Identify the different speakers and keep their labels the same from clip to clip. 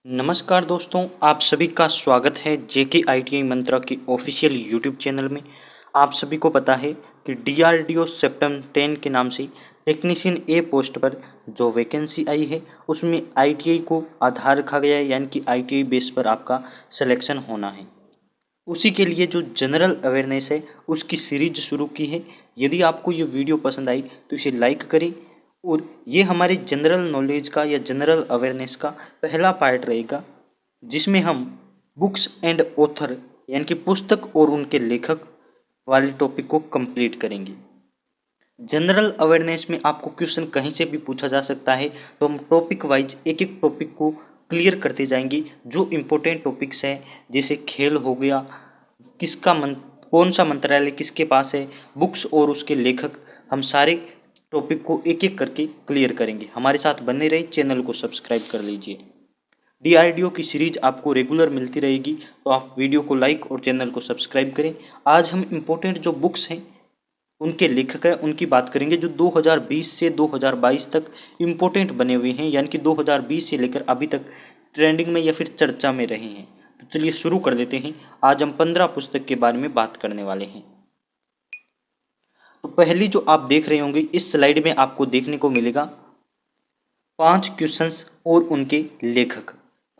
Speaker 1: नमस्कार दोस्तों, आप सभी का स्वागत है जेके आईटीआई मंत्रा के ऑफिशियल यूट्यूब चैनल में। आप सभी को पता है कि डीआरडीओ सेप्टेम्बर 10 के नाम से टेक्नीशियन ए पोस्ट पर जो वैकेंसी आई है उसमें आईटीआई को आधार रखा गया है, यानी कि आईटीआई बेस पर आपका सिलेक्शन होना है। उसी के लिए जो जनरल अवेयरनेस है उसकी सीरीज शुरू की है। यदि आपको ये वीडियो पसंद आई तो इसे लाइक करें, और ये हमारे जनरल नॉलेज का या जनरल अवेयरनेस का पहला पार्ट रहेगा, जिसमें हम बुक्स एंड ऑथर यानी कि पुस्तक और उनके लेखक वाले टॉपिक को कंप्लीट करेंगे। जनरल अवेयरनेस में आपको क्वेश्चन कहीं से भी पूछा जा सकता है, तो हम टॉपिक वाइज एक एक टॉपिक को क्लियर करते जाएंगे। जो इम्पोर्टेंट टॉपिक्स हैं जैसे खेल हो गया, कौन सा मंत्रालय किसके पास है, बुक्स और उसके लेखक, हम सारे टॉपिक को एक एक करके क्लियर करेंगे। हमारे साथ बने रहिए, चैनल को सब्सक्राइब कर लीजिए। डीआरडीओ की सीरीज आपको रेगुलर मिलती रहेगी, तो आप वीडियो को लाइक और चैनल को सब्सक्राइब करें। आज हम इम्पोर्टेंट जो बुक्स हैं उनके लेखक है उनकी बात करेंगे, जो 2020 से 2022 तक इम्पोर्टेंट बने हुए हैं, यानी कि 2020 से लेकर अभी तक ट्रेंडिंग में या फिर चर्चा में रहे हैं। तो चलिए शुरू कर देते हैं। आज हम 15 पुस्तक के बारे में बात करने वाले हैं। तो पहली जो आप देख रहे होंगे इस स्लाइड में आपको देखने को मिलेगा 5 क्वेश्चंस और उनके लेखक।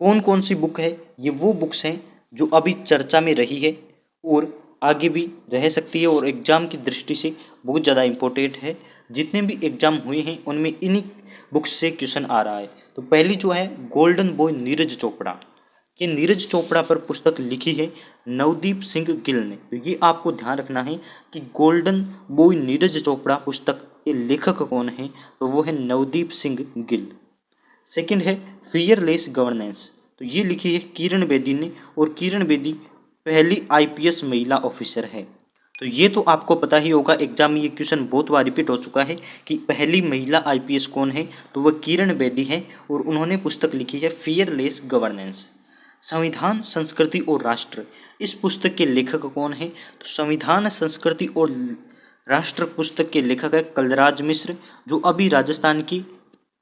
Speaker 1: कौन कौन सी बुक है? ये वो बुक्स हैं जो अभी चर्चा में रही है और आगे भी रह सकती है, और एग्जाम की दृष्टि से बहुत ज़्यादा इम्पोर्टेंट है। जितने भी एग्जाम हुए हैं उनमें इन्हीं बुक्स से क्वेश्चन आ रहा है। तो पहली जो है गोल्डन बॉय नीरज चोपड़ा। ये नीरज चोपड़ा पर पुस्तक लिखी है नवदीप सिंह गिल ने। तो ये आपको ध्यान रखना है कि गोल्डन बॉय नीरज चोपड़ा पुस्तक के लेखक कौन है, तो वो है नवदीप सिंह गिल। सेकंड है फियरलेस गवर्नेंस। तो ये लिखी है किरण बेदी ने, और किरण बेदी पहली आईपीएस महिला ऑफिसर है। तो ये तो आपको पता ही होगा, एग्जाम में ये क्वेश्चन बहुत बार रिपीट हो चुका है कि पहली महिला आईपीएस कौन है, तो वह किरण बेदी है, और उन्होंने पुस्तक लिखी है फियरलेस गवर्नेंस। संविधान, संस्कृति और राष्ट्र, इस पुस्तक के लेखक कौन है, तो संविधान, संस्कृति और राष्ट्र पुस्तक के लेखक है कलराज मिश्र, जो अभी राजस्थान की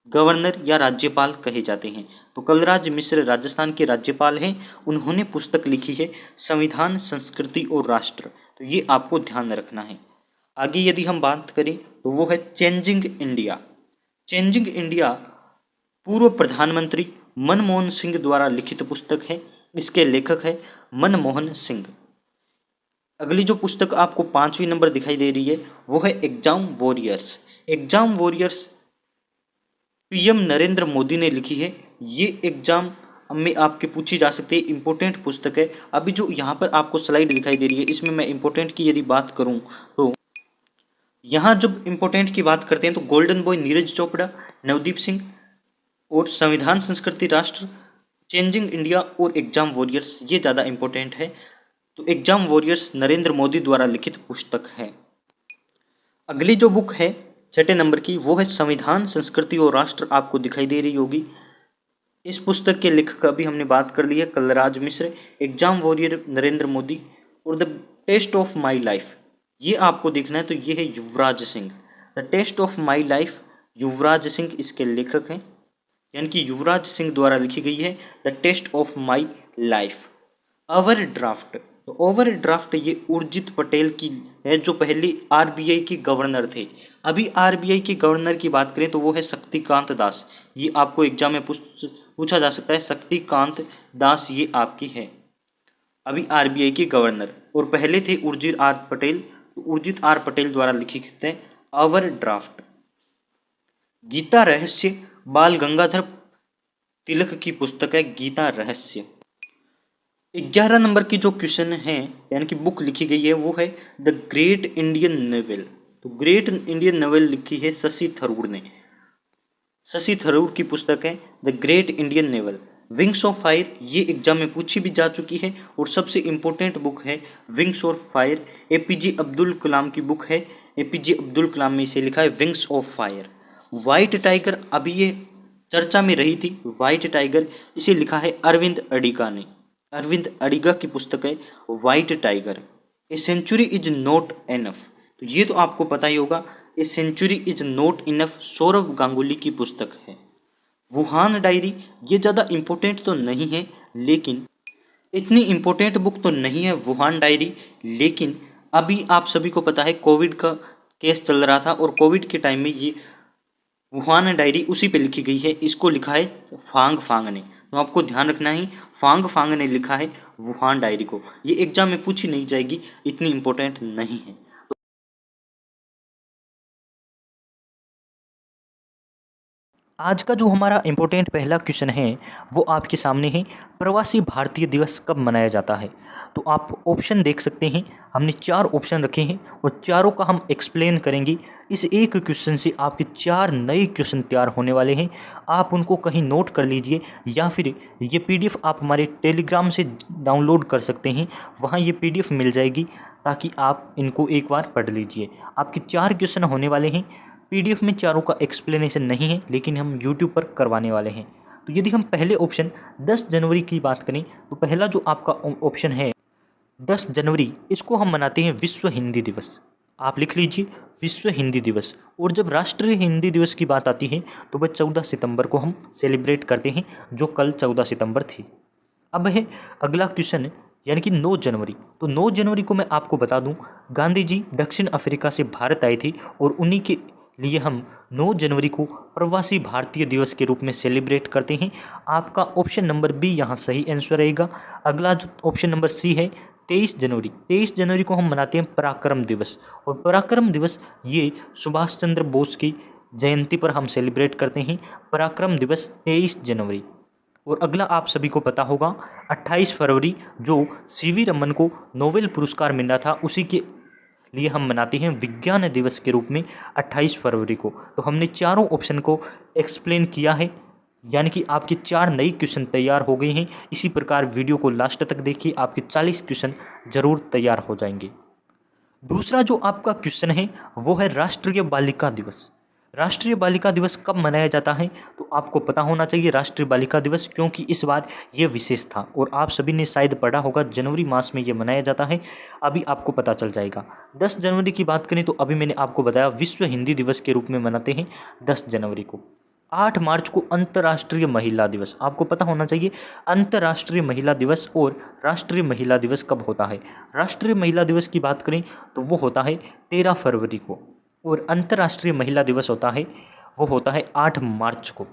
Speaker 1: गवर्नर या राज्यपाल कहे जाते हैं। तो कलराज मिश्र राजस्थान के राज्यपाल हैं। उन्होंने पुस्तक लिखी है संविधान, संस्कृति और राष्ट्र। तो ये आपको ध्यान रखना है। आगे यदि हम बात करें तो वो है चेंजिंग इंडिया। चेंजिंग इंडिया पूर्व प्रधानमंत्री मनमोहन सिंह द्वारा लिखित पुस्तक है। इसके लेखक है मनमोहन सिंह। अगली जो पुस्तक आपको 5वीं नंबर दिखाई दे रही है वो है exam warriors. Exam warriors PM Narendra Modi ने लिखी है। ये एग्जाम में आपके पूछी जा सकती है, इंपॉर्टेंट पुस्तक है। अभी जो यहाँ पर आपको स्लाइड दिखाई दे रही है इसमें मैं इंपॉर्टेंट की यदि बात करूँ तो यहाँ जब इंपॉर्टेंट की बात करते हैं तो गोल्डन बॉय नीरज चोपड़ा, नवदीप सिंह, और संविधान, संस्कृति, राष्ट्र, चेंजिंग इंडिया और एग्जाम वॉरियर्स, ये ज़्यादा इंपॉर्टेंट है। तो एग्जाम वॉरियर्स नरेंद्र मोदी द्वारा लिखित पुस्तक है। अगली जो बुक है 6 नंबर की वो है संविधान, संस्कृति और राष्ट्र, आपको दिखाई दे रही होगी। इस पुस्तक के लेखक अभी हमने बात कर ली है कलराज मिश्र। एग्जाम वॉरियर नरेंद्र मोदी, और the test of my life, ये आपको देखना है, तो ये है Yuvraj Singh. The test of my life, Yuvraj Singh इसके लेखक हैं, यानी कि युवराज सिंह द्वारा लिखी गई है the test of my life. Overdraft, तो ओवर ड्राफ्ट ये उर्जित पटेल की है, जो पहले आरबीआई के गवर्नर थे। अभी आरबीआई के गवर्नर की बात करें तो वो है शक्तिकांत दास। ये आपको एग्जाम में पूछा जा सकता है, शक्तिकांत दास ये आपकी है अभी आरबीआई के गवर्नर, और पहले थे उर्जित आर पटेल। तो उर्जित आर पटेल द्वारा लिखित है ओवर ड्राफ्ट। गीता रहस्य बाल गंगाधर तिलक की पुस्तक है गीता रहस्य। 11 नंबर की जो क्वेश्चन है यानी कि बुक लिखी गई है वो है द ग्रेट इंडियन नोवेल। तो ग्रेट इंडियन नोवेल लिखी है शशि थरूर ने। शशि थरूर की पुस्तक है the great Indian novel. Wings of fire, ये एग्जाम में पूछी भी जा चुकी है और सबसे इंपॉर्टेंट बुक है wings of fire. APJ Abdul Kalam की बुक है। एपीजे अब्दुल कलाम में इसे लिखा है wings of fire. White tiger, अभी ये चर्चा में रही थी, व्हाइट टाइगर, इसे लिखा है अरविंद अडिगा ने। अरविंद अडिगा की पुस्तक है white tiger. A century is not enough, तो ये तो आपको पता ही होगा, a century is not enough Sourav Ganguly की पुस्तक है। वुहान डायरी ये ज़्यादा इम्पोर्टेंट तो नहीं है, लेकिन इतनी इम्पोर्टेंट बुक तो नहीं है वुहान डायरी, लेकिन अभी आप सभी को पता है कोविड का केस चल रहा था और कोविड के टाइम में ये वुहान डायरी उसी पे लिखी गई है। इसको लिखा है फांग फांग ने, तो आपको ध्यान रखना है फांग फांग ने लिखा है वुहान डायरी को। ये एग्जाम में पूछी नहीं जाएगी, इतनी इम्पोर्टेंट नहीं है। आज का जो हमारा इम्पोर्टेंट पहला क्वेश्चन है वो आपके सामने है, प्रवासी भारतीय दिवस कब मनाया जाता है। तो आप ऑप्शन देख सकते हैं, हमने 4 ऑप्शन रखे हैं और चारों का हम एक्सप्लेन करेंगे। इस एक क्वेश्चन से आपके 4 नए क्वेश्चन तैयार होने वाले हैं। आप उनको कहीं नोट कर लीजिए या फिर ये पीडीएफ आप हमारे टेलीग्राम से डाउनलोड कर सकते हैं, वहाँ ये पीडीएफ मिल जाएगी, ताकि आप इनको एक बार पढ़ लीजिए। आपके 4 क्वेश्चन होने वाले हैं। पीडीएफ में चारों का एक्सप्लेनेशन नहीं है, लेकिन हम यूट्यूब पर करवाने वाले हैं। तो यदि हम पहले ऑप्शन 10 जनवरी की बात करें, तो पहला जो आपका ऑप्शन है 10 जनवरी, इसको हम मनाते हैं विश्व हिंदी दिवस। आप लिख लीजिए विश्व हिंदी दिवस। और जब राष्ट्रीय हिंदी दिवस की बात आती है तो वह 14 सितंबर को हम सेलिब्रेट करते हैं, जो कल 14 सितंबर थी। अब है अगला क्वेश्चन, यानी कि 9 जनवरी। तो 9 जनवरी को मैं आपको बता दूं, गांधी जी दक्षिण अफ्रीका से भारत आए थे और उन्हीं के लिए हम 9 जनवरी को प्रवासी भारतीय दिवस के रूप में सेलिब्रेट करते हैं। आपका ऑप्शन नंबर बी यहाँ सही आंसर रहेगा। अगला जो ऑप्शन नंबर सी है 23 जनवरी। 23 जनवरी को हम मनाते हैं पराक्रम दिवस, और पराक्रम दिवस ये सुभाष चंद्र बोस की जयंती पर हम सेलिब्रेट करते हैं, पराक्रम दिवस 23 जनवरी। और अगला आप सभी को पता होगा 28 फरवरी, जो सीवी रमन को नोबेल पुरस्कार मिला था, उसी के लिए हम मनाते हैं विज्ञान दिवस के रूप में 28 फरवरी को। तो हमने चारों ऑप्शन को एक्सप्लेन किया है, यानी कि आपके 4 नए क्वेश्चन तैयार हो गए हैं। इसी प्रकार वीडियो को लास्ट तक देखिए, आपके 40 क्वेश्चन जरूर तैयार हो जाएंगे। दूसरा जो आपका क्वेश्चन है वो है राष्ट्रीय बालिका दिवस। राष्ट्रीय बालिका दिवस कब मनाया जाता है, तो आपको पता होना चाहिए राष्ट्रीय बालिका दिवस, क्योंकि इस बार ये विशेष था और आप सभी ने शायद पढ़ा होगा जनवरी मास में ये मनाया जाता है। अभी आपको पता चल जाएगा। 10 जनवरी की बात करें तो अभी मैंने आपको बताया विश्व हिंदी दिवस के रूप में मनाते हैं 10 जनवरी को। 8 मार्च को अंतर्राष्ट्रीय महिला दिवस, आपको पता होना चाहिए अंतर्राष्ट्रीय महिला दिवस और राष्ट्रीय महिला दिवस कब होता है। राष्ट्रीय महिला दिवस की बात करें तो वो होता है 13 फरवरी को, और अंतर्राष्ट्रीय महिला दिवस होता है वो होता है 8 मार्च को।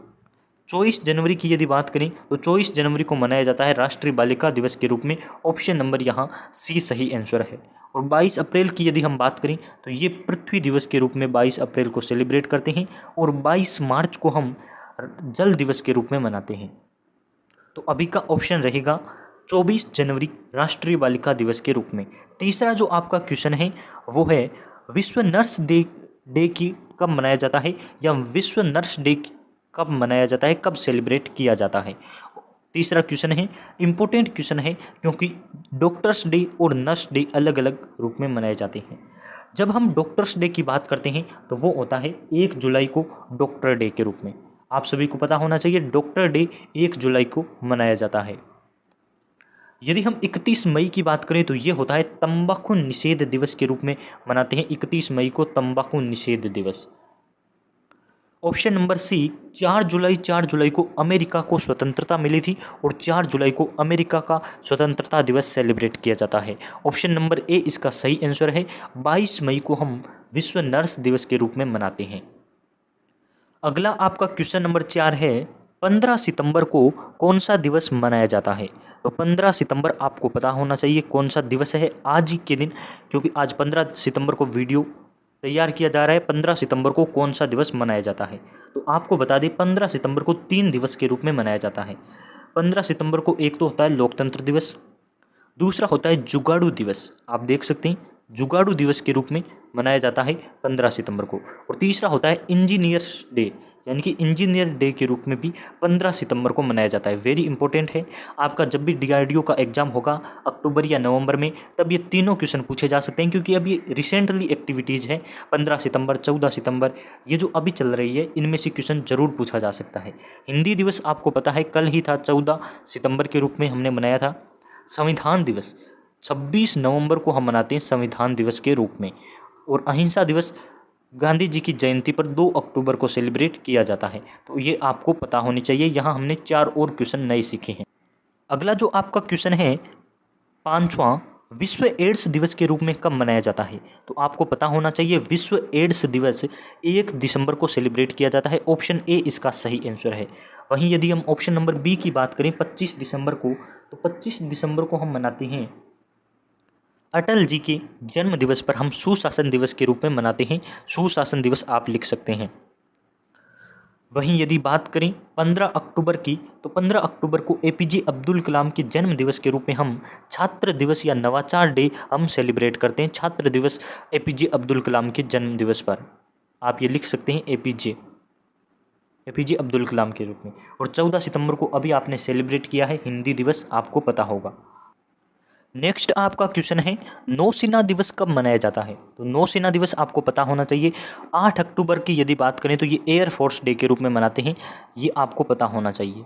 Speaker 1: 24 जनवरी की यदि बात करें तो 24 जनवरी को मनाया जाता है राष्ट्रीय बालिका दिवस के रूप में। ऑप्शन नंबर यहाँ सी सही आंसर है। और 22 अप्रैल की यदि हम बात करें तो ये पृथ्वी दिवस के रूप में 22 अप्रैल को सेलिब्रेट करते हैं, और 22 मार्च को हम जल दिवस के रूप में मनाते हैं। तो अभी का ऑप्शन रहेगा 24 जनवरी राष्ट्रीय बालिका दिवस के रूप में। तीसरा जो आपका क्वेश्चन है वो है विश्व नर्स डे की कब मनाया जाता है, या विश्व नर्स डे कब मनाया जाता है, कब सेलिब्रेट किया जाता है। तीसरा क्वेश्चन है इम्पोर्टेंट क्वेश्चन है, क्योंकि डॉक्टर्स डे और नर्स डे अलग अलग रूप में मनाए जाते हैं। जब हम डॉक्टर्स डे की बात करते हैं तो वो होता है 1 जुलाई को डॉक्टर डे के रूप में। आप सभी को पता होना चाहिए डॉक्टर डे 1 जुलाई को मनाया जाता है। यदि हम 31 मई की बात करें तो ये होता है तंबाकू निषेध दिवस के रूप में मनाते हैं। 31 मई को तंबाकू निषेध दिवस। ऑप्शन नंबर सी 4 जुलाई को अमेरिका को स्वतंत्रता मिली थी, और 4 जुलाई को अमेरिका का स्वतंत्रता दिवस सेलिब्रेट किया जाता है। ऑप्शन नंबर ए इसका सही आंसर है। 22 मई को हम विश्व नर्स दिवस के रूप में मनाते हैं। अगला आपका क्वेश्चन नंबर 4 है 15 सितंबर को कौन सा दिवस मनाया जाता है। तो 15 सितंबर आपको पता होना चाहिए कौन सा दिवस है आज ही के दिन, क्योंकि आज 15 सितंबर को वीडियो तैयार किया जा रहा है। 15 सितंबर को कौन सा दिवस मनाया जाता है, तो आपको बता दें 15 सितंबर को 3 दिवस के रूप में मनाया जाता है। 15 सितंबर को एक तो होता है लोकतंत्र दिवस, दूसरा होता है जुगाड़ू दिवस, आप देख सकते हैं जुगाड़ू दिवस के रूप में मनाया जाता है 15 सितंबर को, और तीसरा होता है इंजीनियर्स डे, यानी कि इंजीनियर डे के रूप में भी 15 सितंबर को मनाया जाता है। वेरी इंपॉर्टेंट है, आपका जब भी डीआरडीओ का एग्जाम होगा अक्टूबर या नवंबर में, तब ये तीनों क्वेश्चन पूछे जा सकते हैं, क्योंकि अभी रिसेंटली एक्टिविटीज़ है 15 सितंबर 14 सितंबर ये जो अभी चल रही है, इनमें से क्वेश्चन जरूर पूछा जा सकता है। हिंदी दिवस आपको पता है कल ही था, 14 सितंबर के रूप में हमने मनाया था। संविधान दिवस 26 नवंबर को हम मनाते हैं संविधान दिवस के रूप में, और अहिंसा दिवस गांधी जी की जयंती पर 2 अक्टूबर को सेलिब्रेट किया जाता है। तो ये आपको पता होनी चाहिए। यहाँ हमने 4 और क्वेश्चन नए सीखे हैं। अगला जो आपका क्वेश्चन है, 5वां, विश्व एड्स दिवस के रूप में कब मनाया जाता है? तो आपको पता होना चाहिए विश्व एड्स दिवस 1 दिसंबर को सेलिब्रेट किया जाता है। ऑप्शन ए इसका सही आंसर है। वहीं यदि हम ऑप्शन नंबर बी की बात करें 25 दिसंबर को, तो 25 दिसंबर को हम मनाते हैं अटल जी के जन्म दिवस पर हम सुशासन दिवस के रूप में मनाते हैं। सुशासन दिवस आप लिख सकते हैं। वहीं यदि बात करें 15 अक्टूबर की, तो 15 अक्टूबर को एपीजे अब्दुल कलाम के जन्म दिवस के रूप में हम छात्र दिवस या नवाचार डे हम सेलिब्रेट करते हैं। छात्र दिवस एपीजे अब्दुल कलाम के जन्म दिवस पर आप ये लिख सकते हैं एपीजे अब्दुल कलाम के रूप में। और 14 सितंबर को अभी आपने सेलिब्रेट किया है हिंदी दिवस, आपको पता होगा। नेक्स्ट आपका क्वेश्चन है, नौसेना दिवस कब मनाया जाता है? तो नौसेना दिवस आपको पता होना चाहिए 8 अक्टूबर की यदि बात करें तो ये एयरफोर्स डे के रूप में मनाते हैं। ये आपको पता होना चाहिए।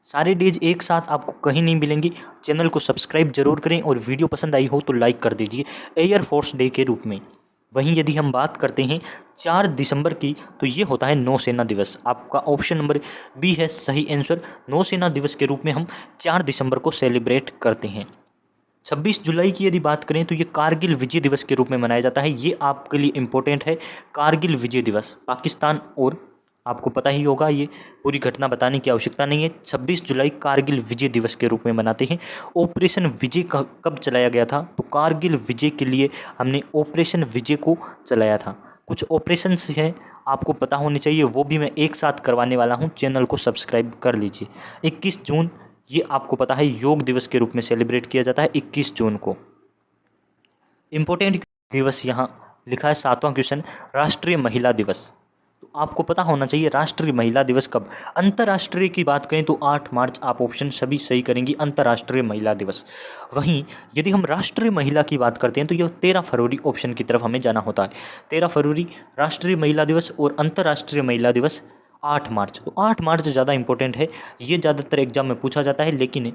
Speaker 1: सारे डेज एक साथ आपको कहीं नहीं मिलेंगी। चैनल को सब्सक्राइब जरूर करें और वीडियो पसंद आई हो तो लाइक कर दीजिए। एयरफोर्स डे के रूप में। वहीं यदि हम बात करते हैं 4 दिसंबर की, तो ये होता है नौसेना दिवस। आपका ऑप्शन नंबर बी है सही आंसर। नौसेना दिवस के रूप में हम 4 दिसंबर को सेलिब्रेट करते हैं। 26 जुलाई की यदि बात करें तो ये कारगिल विजय दिवस के रूप में मनाया जाता है। ये आपके लिए इम्पोर्टेंट है। कारगिल विजय दिवस पाकिस्तान, और आपको पता ही होगा, ये पूरी घटना बताने की आवश्यकता नहीं है। 26 जुलाई कारगिल विजय दिवस के रूप में मनाते हैं। ऑपरेशन विजय कब चलाया गया था? तो कारगिल विजय के लिए हमने ऑपरेशन विजय को चलाया था। कुछ ऑपरेशंस हैं आपको पता होने चाहिए, वो भी मैं एक साथ करवाने वाला हूँ। चैनल को सब्सक्राइब कर लीजिए। 21 जून, ये आपको पता है योग दिवस के रूप में सेलिब्रेट किया जाता है 21 जून को। इंपॉर्टेंट दिवस यहाँ लिखा है 7वां क्वेश्चन, राष्ट्रीय महिला दिवस। तो आपको पता होना चाहिए राष्ट्रीय महिला दिवस कब। अंतर्राष्ट्रीय की बात करें तो 8 मार्च, आप ऑप्शन सभी सही करेंगी, अंतर्राष्ट्रीय महिला दिवस। वहीं यदि हम राष्ट्रीय महिला की बात करते हैं तो यह 13 फरवरी ऑप्शन की तरफ हमें जाना होता है। 13 फरवरी राष्ट्रीय महिला दिवस, और अंतर्राष्ट्रीय महिला दिवस 8 मार्च। तो 8 मार्च ज़्यादा इंपॉर्टेंट है, ये ज़्यादातर एग्जाम में पूछा जाता है। लेकिन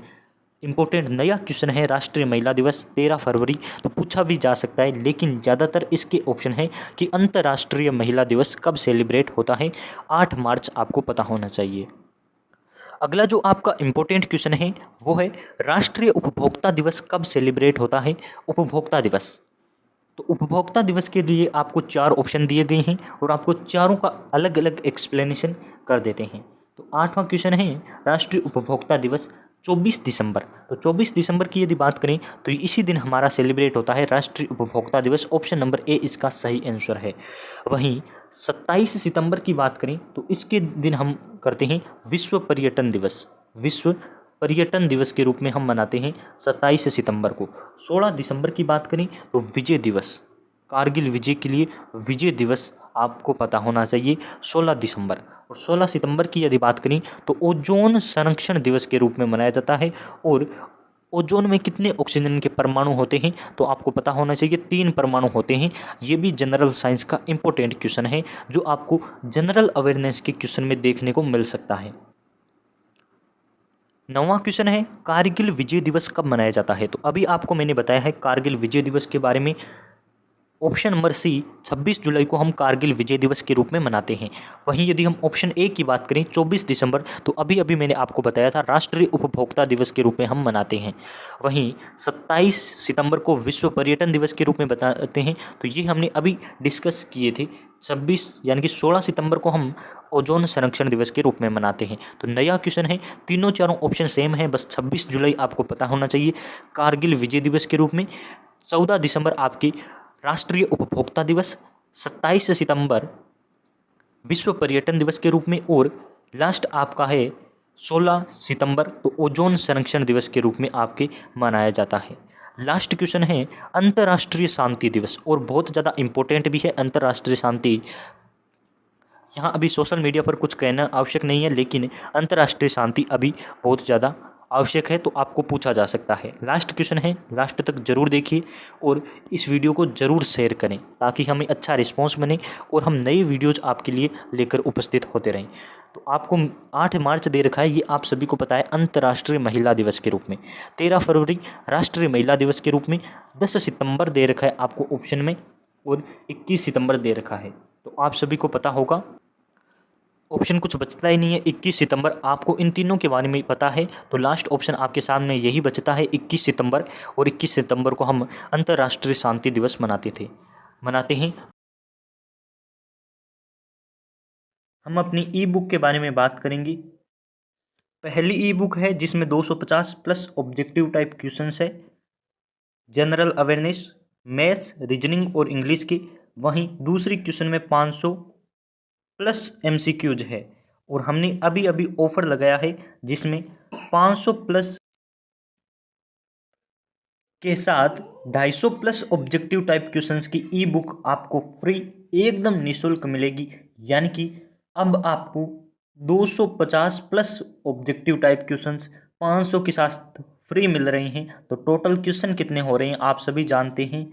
Speaker 1: इंपॉर्टेंट नया क्वेश्चन है राष्ट्रीय महिला दिवस 13 फरवरी, तो पूछा भी जा सकता है। लेकिन ज़्यादातर इसके ऑप्शन है कि अंतर्राष्ट्रीय महिला दिवस कब सेलिब्रेट होता है। 8 मार्च आपको पता होना चाहिए। अगला जो आपका इम्पोर्टेंट क्वेश्चन है वो है, राष्ट्रीय उपभोक्ता दिवस कब सेलिब्रेट होता है? उपभोक्ता दिवस। तो उपभोक्ता दिवस के लिए आपको 4 ऑप्शन दिए गए हैं और आपको चारों का अलग अलग एक्सप्लेनेशन कर देते हैं। तो 8वां क्वेश्चन है, राष्ट्रीय उपभोक्ता दिवस 24 दिसंबर। तो 24 दिसंबर की यदि बात करें तो इसी दिन हमारा सेलिब्रेट होता है राष्ट्रीय उपभोक्ता दिवस। ऑप्शन नंबर ए इसका सही आंसर है। वहीं 27 सितंबर की बात करें तो इसके दिन हम करते हैं विश्व पर्यटन दिवस। विश्व पर्यटन दिवस के रूप में हम मनाते हैं 27 सितंबर को। 16 दिसंबर की बात करें तो विजय दिवस, कारगिल विजय के लिए विजय दिवस आपको पता होना चाहिए 16 दिसंबर। और 16 सितंबर की यदि बात करें तो ओजोन संरक्षण दिवस के रूप में मनाया जाता है। और ओजोन में कितने ऑक्सीजन के परमाणु होते हैं? तो आपको पता होना चाहिए 3 परमाणु होते हैं। ये भी जनरल साइंस का इंपॉर्टेंट क्वेश्चन है जो आपको जनरल अवेयरनेस के क्वेश्चन में देखने को मिल सकता है। 9वां क्वेश्चन है, कारगिल विजय दिवस कब मनाया जाता है? तो अभी आपको मैंने बताया है कारगिल विजय दिवस के बारे में। ऑप्शन नंबर सी 26 जुलाई को हम कारगिल विजय दिवस के रूप में मनाते हैं। वहीं यदि हम ऑप्शन ए की बात करें 24 दिसंबर, तो अभी मैंने आपको बताया था राष्ट्रीय उपभोक्ता दिवस के रूप में हम मनाते हैं। वहीं 27 सितंबर को विश्व पर्यटन दिवस के रूप में बताते हैं। तो ये हमने अभी डिस्कस किए थे। 26 यानी कि 16 सितंबर को हम ओजोन संरक्षण दिवस के रूप में मनाते हैं। तो नया क्वेश्चन है, तीनों चारों ऑप्शन सेम है, बस 26 जुलाई आपको पता होना चाहिए कारगिल विजय दिवस के रूप में। 14 दिसंबर आपकी राष्ट्रीय उपभोक्ता दिवस, 27 सितंबर विश्व पर्यटन दिवस के रूप में, और लास्ट आपका है 16 सितंबर, तो ओजोन संरक्षण दिवस के रूप में आपके मनाया जाता है। लास्ट क्वेश्चन है अंतर्राष्ट्रीय शांति दिवस, और बहुत ज़्यादा इंपॉर्टेंट भी है अंतर्राष्ट्रीय शांति। यहाँ अभी सोशल मीडिया पर कुछ कहना आवश्यक नहीं है, लेकिन अंतर्राष्ट्रीय शांति अभी बहुत ज़्यादा आवश्यक है, तो आपको पूछा जा सकता है। लास्ट क्वेश्चन है, लास्ट तक जरूर देखिए और इस वीडियो को ज़रूर शेयर करें ताकि हमें अच्छा रिस्पॉन्स बने और हम नई वीडियोज़ आपके लिए लेकर उपस्थित होते रहें। तो आपको 8 मार्च दे रखा है, ये आप सभी को पता है, अंतर्राष्ट्रीय महिला दिवस के रूप में। 13 फरवरी राष्ट्रीय महिला दिवस के रूप में। 10 सितंबर दे रखा है आपको ऑप्शन में, और 21 सितंबर दे रखा है। तो आप सभी को पता होगा, ऑप्शन कुछ बचता ही नहीं है। 21 सितंबर, आपको इन तीनों के बारे में पता है, तो लास्ट ऑप्शन आपके सामने यही बचता है 21 सितंबर। और 21 सितंबर को हम अंतर्राष्ट्रीय शांति दिवस मनाते हैं। हम अपनी ई बुक के बारे में बात करेंगे। पहली ई बुक है जिसमें 250 प्लस ऑब्जेक्टिव टाइप क्वेश्चंस है, जनरल अवेयरनेस, मैथ्स, रीजनिंग और इंग्लिश की। वहीं दूसरी क्वेश्चन में 500 प्लस एमसीक्यूज है। और हमने अभी अभी ऑफर लगाया है जिसमें 500 प्लस के साथ 250 प्लस ऑब्जेक्टिव टाइप क्वेश्चंस की ई बुक आपको फ्री एकदम निःशुल्क मिलेगी। यानी कि अब आपको 250 प्लस ऑब्जेक्टिव टाइप क्वेश्चंस 500 के साथ फ्री मिल रहे हैं। तो टोटल क्वेश्चन कितने हो रहे हैं आप सभी जानते हैं,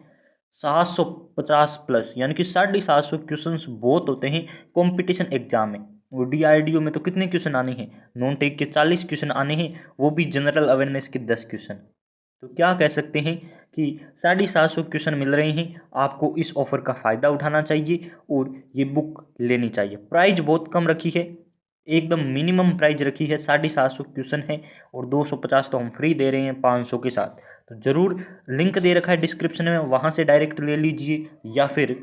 Speaker 1: 750 प्लस, यानी कि 750 क्वेश्चंस बहुत होते हैं कंपटीशन एग्जाम में। वो डीआरडीओ में तो कितने क्वेश्चन आने हैं, नॉन टेक के 40 क्वेश्चन आने हैं, वो भी जनरल अवेयरनेस के 10 क्वेश्चन। तो क्या कह सकते हैं कि 750 क्वेश्चन मिल रहे हैं। आपको इस ऑफर का फ़ायदा उठाना चाहिए और ये बुक लेनी चाहिए। प्राइस बहुत कम रखी है, एकदम मिनिमम प्राइस रखी है, 750 क्वेश्चन है और 250 तो हम फ्री दे रहे हैं 500 के साथ। तो ज़रूर लिंक दे रखा है डिस्क्रिप्शन में, वहाँ से डायरेक्ट ले लीजिए या फिर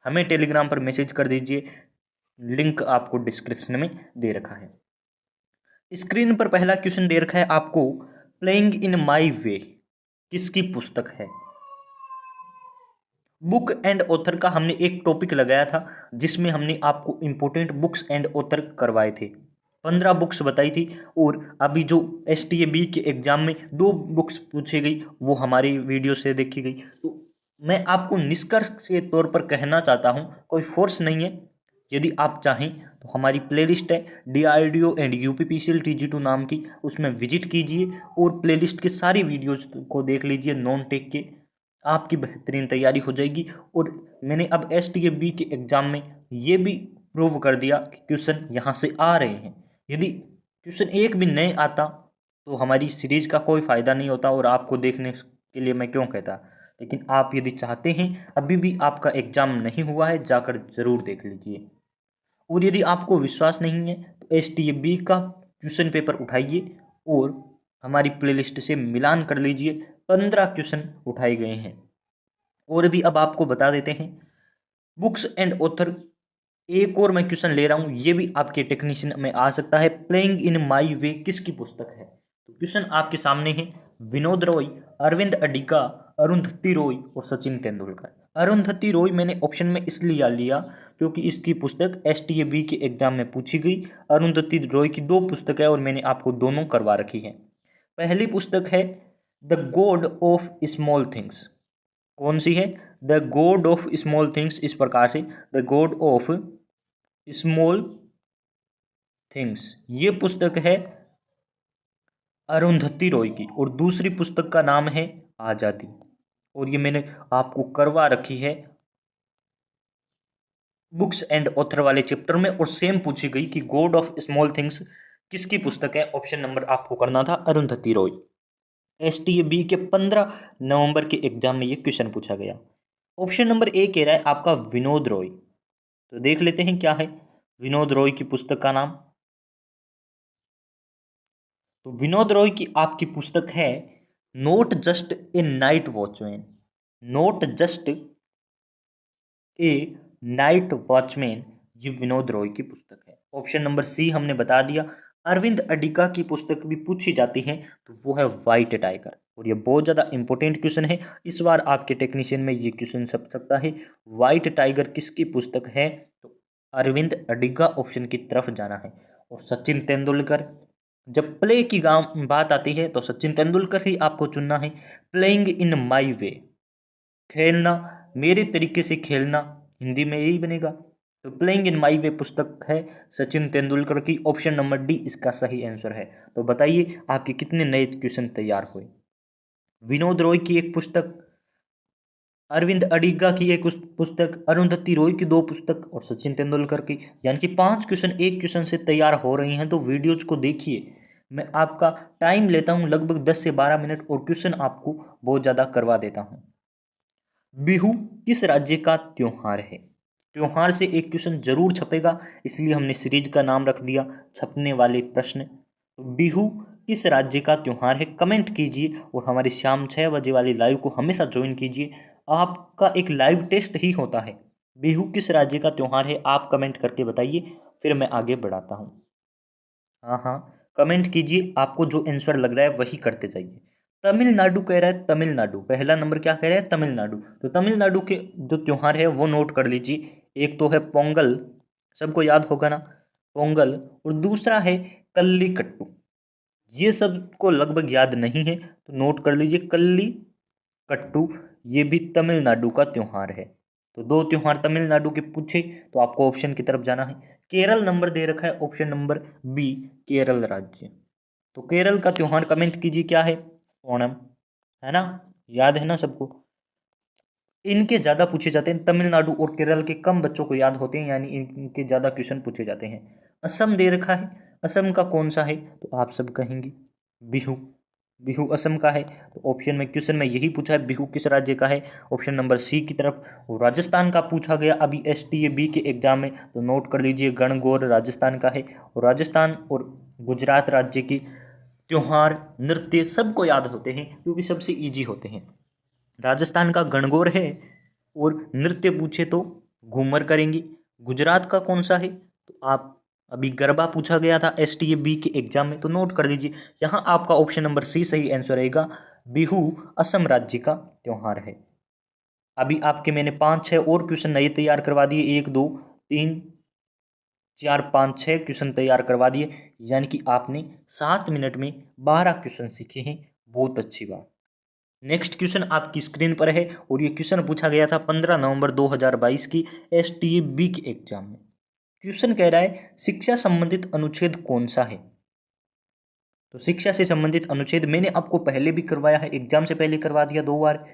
Speaker 1: हमें टेलीग्राम पर मैसेज कर दीजिए, लिंक आपको डिस्क्रिप्शन में दे रखा है। स्क्रीन पर पहला क्वेश्चन दे रखा है आपको, प्लेइंग इन माई वे किसकी पुस्तक है। बुक एंड ऑथर का हमने एक टॉपिक लगाया था जिसमें हमने आपको इंपॉर्टेंट बुक्स एंड ऑथर करवाए थे, 15 बुक्स बताई थी। और अभी जो STAB के एग्जाम में 2 बुक्स पूछी गई वो हमारी वीडियो से देखी गई। तो मैं आपको निष्कर्ष के तौर पर कहना चाहता हूँ, कोई फोर्स नहीं है। यदि आप चाहें तो हमारी प्लेलिस्ट है DRDO एंड UPPCL TG2 नाम की, उसमें विजिट कीजिए और प्लेलिस्ट की सारी वीडियोज को देख लीजिए नॉन टेक के, आपकी बेहतरीन तैयारी हो जाएगी। और मैंने अब STAB के एग्ज़ाम में ये भी प्रूव कर दिया कि क्वेश्चन यहाँ से आ रहे हैं। यदि क्वेश्चन एक भी नहीं आता तो हमारी सीरीज का कोई फ़ायदा नहीं होता और आपको देखने के लिए मैं क्यों कहता। लेकिन आप यदि चाहते हैं, अभी भी आपका एग्ज़ाम नहीं हुआ है, जाकर ज़रूर देख लीजिए। और यदि आपको विश्वास नहीं है तो STAB का क्वेश्चन पेपर उठाइए और हमारी प्लेलिस्ट से मिलान कर लीजिए, 15 क्वेश्चन उठाए गए हैं। और भी अब आपको बता देते हैं, बुक्स एंड ऑथर एक और मैं क्वेश्चन ले रहा हूँ, ये भी आपके टेक्नीशियन में आ सकता है। प्लेइंग इन माई वे किसकी पुस्तक है। तो क्वेश्चन आपके सामने है, विनोद रॉय, अरविंद अडिगा, अरुंधति रॉय और सचिन तेंदुलकर। अरुंधति रॉय मैंने ऑप्शन में इसलिए लिया क्योंकि इसकी पुस्तक STAB के एग्जाम में पूछी गई। अरुंधति रॉय की 2 पुस्तक है और मैंने आपको दोनों करवा रखी है। पहली पुस्तक है the God of small things. कौन सी है, the God of small things, इस प्रकार से the God of small things, ये पुस्तक है अरुंधति रॉय की। और दूसरी पुस्तक का नाम है आज़ादी, और ये मैंने आपको करवा रखी है बुक्स एंड ऑथर वाले चैप्टर में। और सेम पूछी गई कि गॉड ऑफ स्मॉल थिंग्स किसकी पुस्तक है। ऑप्शन नंबर आपको करना था अरुंधति रॉय। STAB के 15 नवंबर के एग्जाम में ये क्वेश्चन पूछा गया। ऑप्शन नंबर A कह रहा है आपका विनोद रॉय। तो देख लेते हैं क्या है विनोद रॉय की पुस्तक का नाम। तो विनोद रॉय की आपकी पुस्तक है not just a night watchman, not just a night watchman, ये विनोद रॉय की पुस्तक है। ऑप्शन नंबर C हमने बता दिया। अरविंद अडिगा की पुस्तक भी पूछी जाती है तो वो है वाइट टाइगर, और ये बहुत ज़्यादा इंपॉर्टेंट क्वेश्चन है। इस बार आपके टेक्नीशियन में ये क्वेश्चन छप सकता है, वाइट टाइगर किसकी पुस्तक है। तो अरविंद अडिगा ऑप्शन की तरफ जाना है। और सचिन तेंदुलकर, जब प्ले की बात आती है तो सचिन तेंदुलकर ही आपको चुनना है। प्लेइंग इन माई वे, खेलना मेरे तरीके से खेलना, हिंदी में यही बनेगा। तो प्लेइंग इन माई वे पुस्तक है सचिन तेंदुलकर की। ऑप्शन नंबर D इसका सही आंसर है। तो बताइए आपके कितने नए क्वेश्चन तैयार हुए। विनोद रॉय की एक पुस्तक, अरविंद अडिगा की एक पुस्तक, अरुंधति रॉय की 2 पुस्तक और सचिन तेंदुलकर की, यानी कि 5 क्वेश्चन एक क्वेश्चन से तैयार हो रही हैं। तो वीडियोज को देखिए, मैं आपका टाइम लेता हूं लगभग 10 से 12 मिनट और क्वेश्चन आपको बहुत ज़्यादा करवा देता हूं। बिहू किस राज्य का त्योहार है। त्योहार से एक क्वेश्चन जरूर छपेगा, इसलिए हमने सीरीज का नाम रख दिया छपने वाले प्रश्न। तो बिहू किस राज्य का त्योहार है, कमेंट कीजिए और हमारी शाम 6 बजे वाली लाइव को हमेशा ज्वाइन कीजिए। आपका एक लाइव टेस्ट ही होता है। बिहू किस राज्य का त्योहार है, आप कमेंट करके बताइए, फिर मैं आगे बढ़ाता हूँ। हाँ हाँ, कमेंट कीजिए, आपको जो आंसर लग रहा है वही करते जाइए। तमिलनाडु कह रहा है, तमिलनाडु पहला नंबर क्या कह रहा है, तमिलनाडु। तो तमिलनाडु के जो त्योहार है वो नोट कर लीजिए। एक तो है पोंगल, सबको याद होगा ना, पोंगल, और दूसरा है कल्लीकट्टू। ये सबको लगभग याद नहीं है तो नोट कर लीजिए, कल्लीकट्टू ये भी तमिलनाडु का त्योहार है। तो दो त्योहार तमिलनाडु के पूछे तो आपको ऑप्शन की तरफ जाना है। केरल नंबर दे रखा है, ऑप्शन नंबर बी, केरल राज्य। तो केरल का त्योहार कमेंट कीजिए क्या है, ओणम, है ना, याद है ना सबको। इनके ज़्यादा पूछे जाते हैं, तमिलनाडु और केरल के कम बच्चों को याद होते हैं, यानी इनके ज़्यादा क्वेश्चन पूछे जाते हैं। असम दे रखा है, असम का कौन सा है, तो आप सब कहेंगे बिहू, बिहू असम का है। तो ऑप्शन में क्वेश्चन में यही पूछा है, बिहू किस राज्य का है, ऑप्शन नंबर सी की तरफ। और राजस्थान का पूछा गया अभी STA-B के एग्जाम में, तो नोट कर लीजिए गणगौर राजस्थान का है। और राजस्थान और गुजरात राज्य की त्योहार नृत्य सबको याद होते हैं क्योंकि सबसे इजी होते हैं। राजस्थान का गणगौर है, और नृत्य पूछे तो घूमर करेंगी। गुजरात का कौन सा है, तो आप अभी गरबा पूछा गया था STA-B के एग्जाम में, तो नोट कर लीजिए। यहाँ आपका ऑप्शन नंबर सी सही आंसर रहेगा, बिहू असम राज्य का त्योहार है। अभी आपके मैंने 5-6 और क्वेश्चन नए तैयार करवा दिए, 1 2 3 4 5 6 क्वेश्चन तैयार करवा दिए, यानी कि आपने 7 मिनट में 12 क्वेश्चन सीखे हैं, बहुत अच्छी बात। नेक्स्ट क्वेश्चन आपकी स्क्रीन पर है, और ये क्वेश्चन पूछा गया था 15 नवंबर 2022 की STA-B के एग्जाम में। क्वेश्चन कह रहा है शिक्षा संबंधित अनुच्छेद कौन सा है। तो शिक्षा से संबंधित अनुच्छेद मैंने आपको पहले भी करवाया है, एग्जाम से पहले करवा दिया 2 बार,